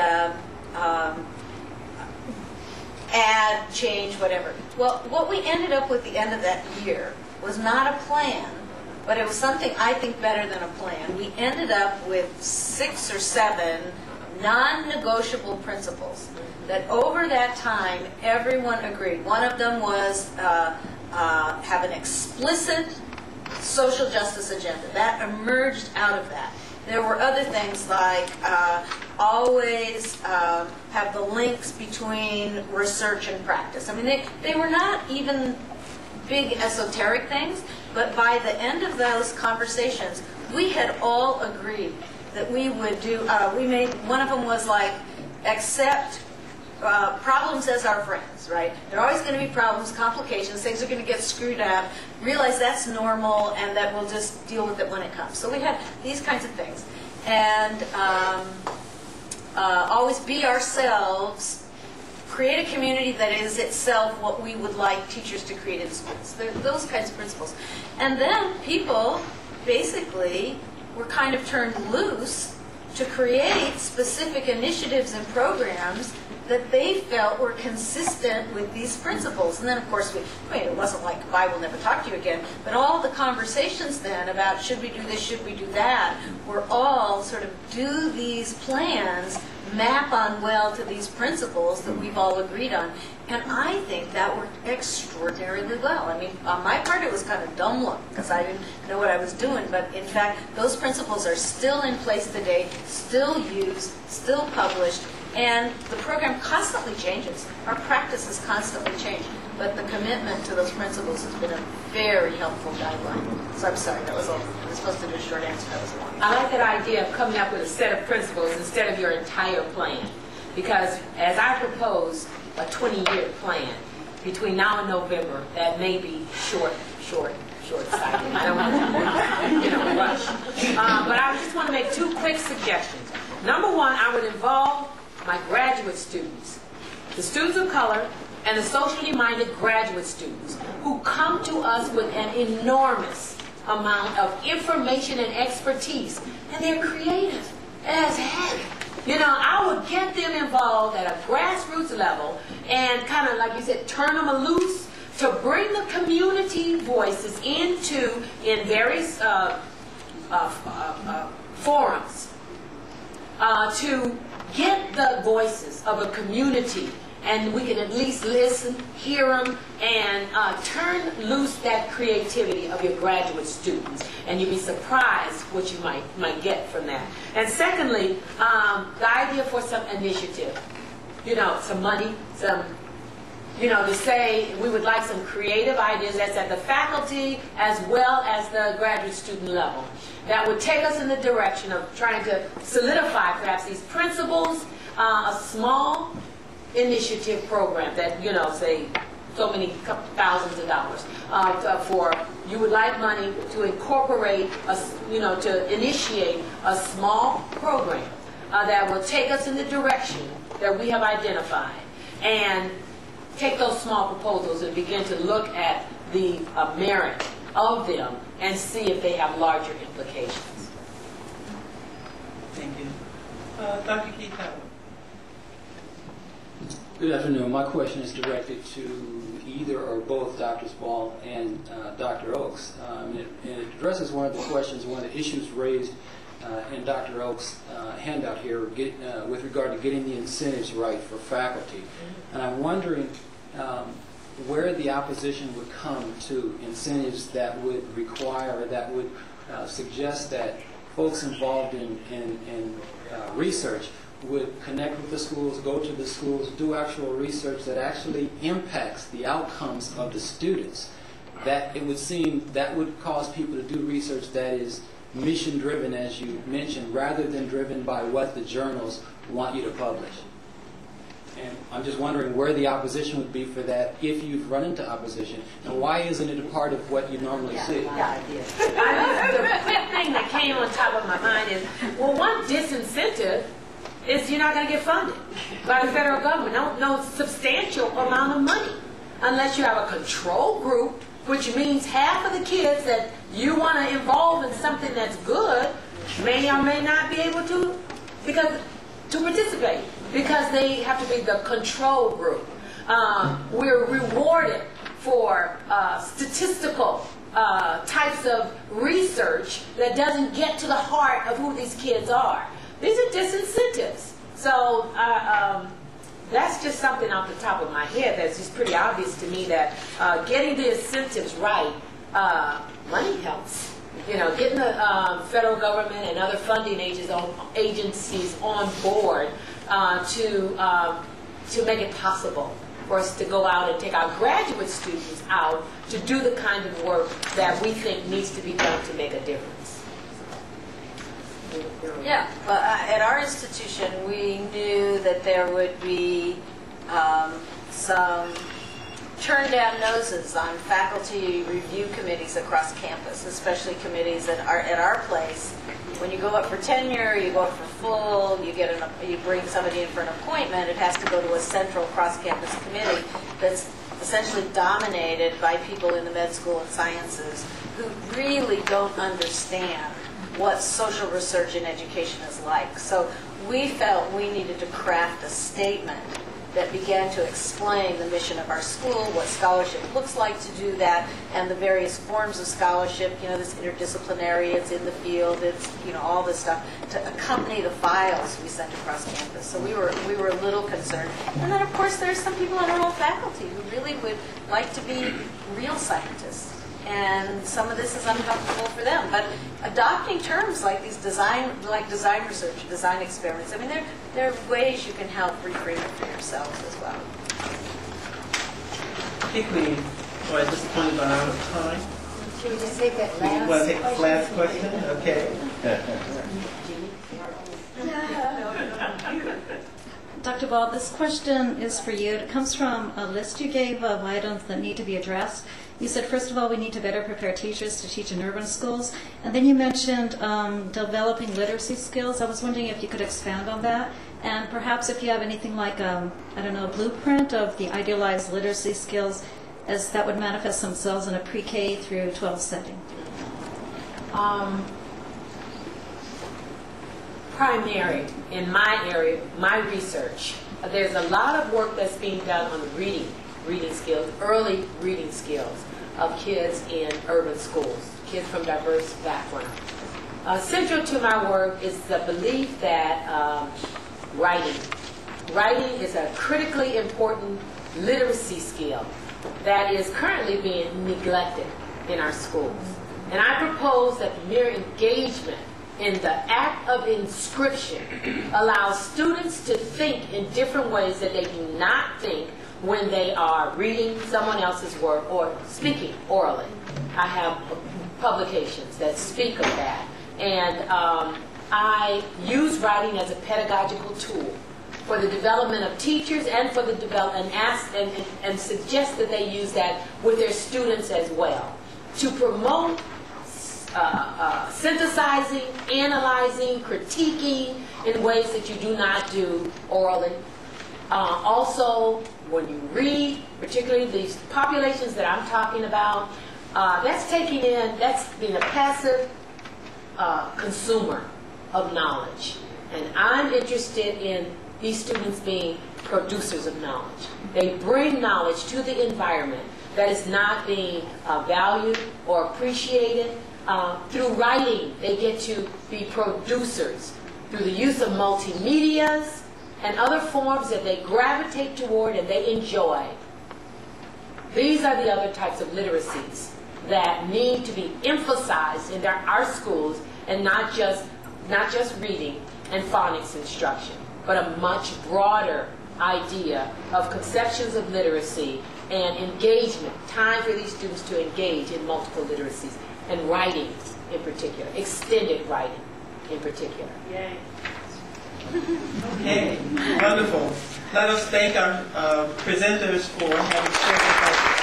add, change, whatever. Well, what we ended up with at the end of that year was not a plan, but it was something I think better than a plan. We ended up with 6 or 7 non-negotiable principles that over that time everyone agreed. One of them was have an explicit social justice agenda. That emerged out of that. There were other things like always have the links between research and practice. I mean, they were not even big esoteric things, but by the end of those conversations, we had all agreed that we would do, one of them was like, accept problems as our friends, right? There are always going to be problems, complications, things are going to get screwed up, realize that's normal, and that we'll just deal with it when it comes. So we had these kinds of things. And always be ourselves, create a community that is itself what we would like teachers to create in schools. Those kinds of principles. And then people basically were kind of turned loose to create specific initiatives and programs that they felt were consistent with these principles. And then, of course, it wasn't like, I will never talk to you again, but all the conversations then about should we do this, should we do that, were all sort of do these plans map on well to these principles that we've all agreed on. And I think that worked extraordinarily well. I mean, on my part, it was kind of dumb luck because I didn't know what I was doing. But in fact, those principles are still in place today, still used, still published, and the program constantly changes. Our practices constantly change. But the commitment to those principles has been a very helpful guideline. So I'm sorry, I was supposed to do a short answer. That was long. I like that idea of coming up with a set of principles instead of your entire plan. Because as I propose a 20-year plan between now and November, that may be short-sighted. I don't want to rush. But I just want to make 2 quick suggestions. Number 1, I would involve my graduate students, the students of color, and the socially minded graduate students who come to us with an enormous amount of information and expertise, and they're creative as heck. I would get them involved at a grassroots level and kind of, like you said, turn them loose to bring the community voices in various forums, to get the voices of a community, and we can at least listen, hear them, and turn loose that creativity of your graduate students. And you'd be surprised what you might get from that. And secondly, the idea for some initiative, some money, to say we would like some creative ideas that's at the faculty as well as the graduate student level. That would take us in the direction of trying to solidify perhaps these principles, a small initiative program that, say, so many couple thousands of dollars for, you would like money to incorporate, to initiate a small program that will take us in the direction that we have identified, and take those small proposals and begin to look at the merit of them and see if they have larger implications. Thank you. Dr. Keith Howard. Good afternoon. My question is directed to either or both Drs. Ball and Dr. Oaks. It addresses one of the questions, one of the issues raised in Dr. Oaks' handout here with regard to getting the incentives right for faculty. And I'm wondering where the opposition would come to incentives that would require, that would suggest that folks involved in research would connect with the schools, go to the schools, do actual research that actually impacts the outcomes of the students. That it would seem that would cause people to do research that is mission-driven, as you mentioned, rather than driven by what the journals want you to publish. And I'm just wondering where the opposition would be for that if you've run into opposition, and why isn't it a part of what you normally see? The quick thing that came on top of my mind is, well, one disincentive is you're not going to get funded by the federal government. No substantial amount of money, unless you have a control group, which means half of the kids that you want to involve in something that's good may or may not be able to participate, because they have to be the control group. We're rewarded for statistical types of research that doesn't get to the heart of who these kids are. These are disincentives. So that's just something off the top of my head that's just pretty obvious to me, that getting the incentives right, money helps. Getting the federal government and other funding agencies on board to make it possible for us to go out and take our graduate students out to do the kind of work that we think needs to be done to make a difference. Yeah, well, at our institution, we knew that there would be some turn down noses on faculty review committees across campus, especially committees that are at our place. When you go up for tenure, you go up for full, you bring somebody in for an appointment, it has to go to a central cross-campus committee that's essentially dominated by people in the med school and sciences who really don't understand what social research in education is like. So we felt we needed to craft a statement that began to explain the mission of our school, what scholarship looks like to do that, and the various forms of scholarship, this interdisciplinary, it's in the field, it's, all this stuff, to accompany the files we sent across campus. So we were a little concerned. And then, of course, there's some people on our whole faculty who really would like to be real scientists. And some of this is uncomfortable for them. But adopting terms like these design research, design experiments, there are ways you can help reframe it for yourselves as well. I think we are at this point about out of time. Should we just take that last You want to take the last question? Okay. Dr. Ball, this question is for you. It comes from a list you gave of items that need to be addressed. You said, first of all, we need to better prepare teachers to teach in urban schools. And then you mentioned developing literacy skills. I was wondering if you could expand on that. And perhaps if you have anything like, a blueprint of the idealized literacy skills as that would manifest themselves in a pre-K through 12 setting. Primary, in my area, my research, there's a lot of work that's being done on reading reading skills, early reading skills of kids in urban schools, kids from diverse backgrounds. Central to my work is the belief that writing is a critically important literacy skill that is currently being neglected in our schools. And I propose that the mere engagement in the act of inscription allows students to think in different ways that they do not think when they are reading someone else's work or speaking orally. I have publications that speak of that. And I use writing as a pedagogical tool for the development of teachers and for the development and suggest that they use that with their students as well to promote synthesizing, analyzing, critiquing in ways that you do not do orally. Also, when you read, particularly these populations that I'm talking about, that's being a passive consumer of knowledge. And I'm interested in these students being producers of knowledge. They bring knowledge to the environment that is not being valued or appreciated. Through writing, they get to be producers through the use of multimedias and other forms that they gravitate toward and they enjoy. These are the other types of literacies that need to be emphasized in our schools, and not just reading and phonics instruction, but a much broader idea of conceptions of literacy and engagement, time for these students to engage in multiple literacies, and writing in particular, extended writing in particular. Yay. Okay, wonderful. Let us thank our presenters for having shared with us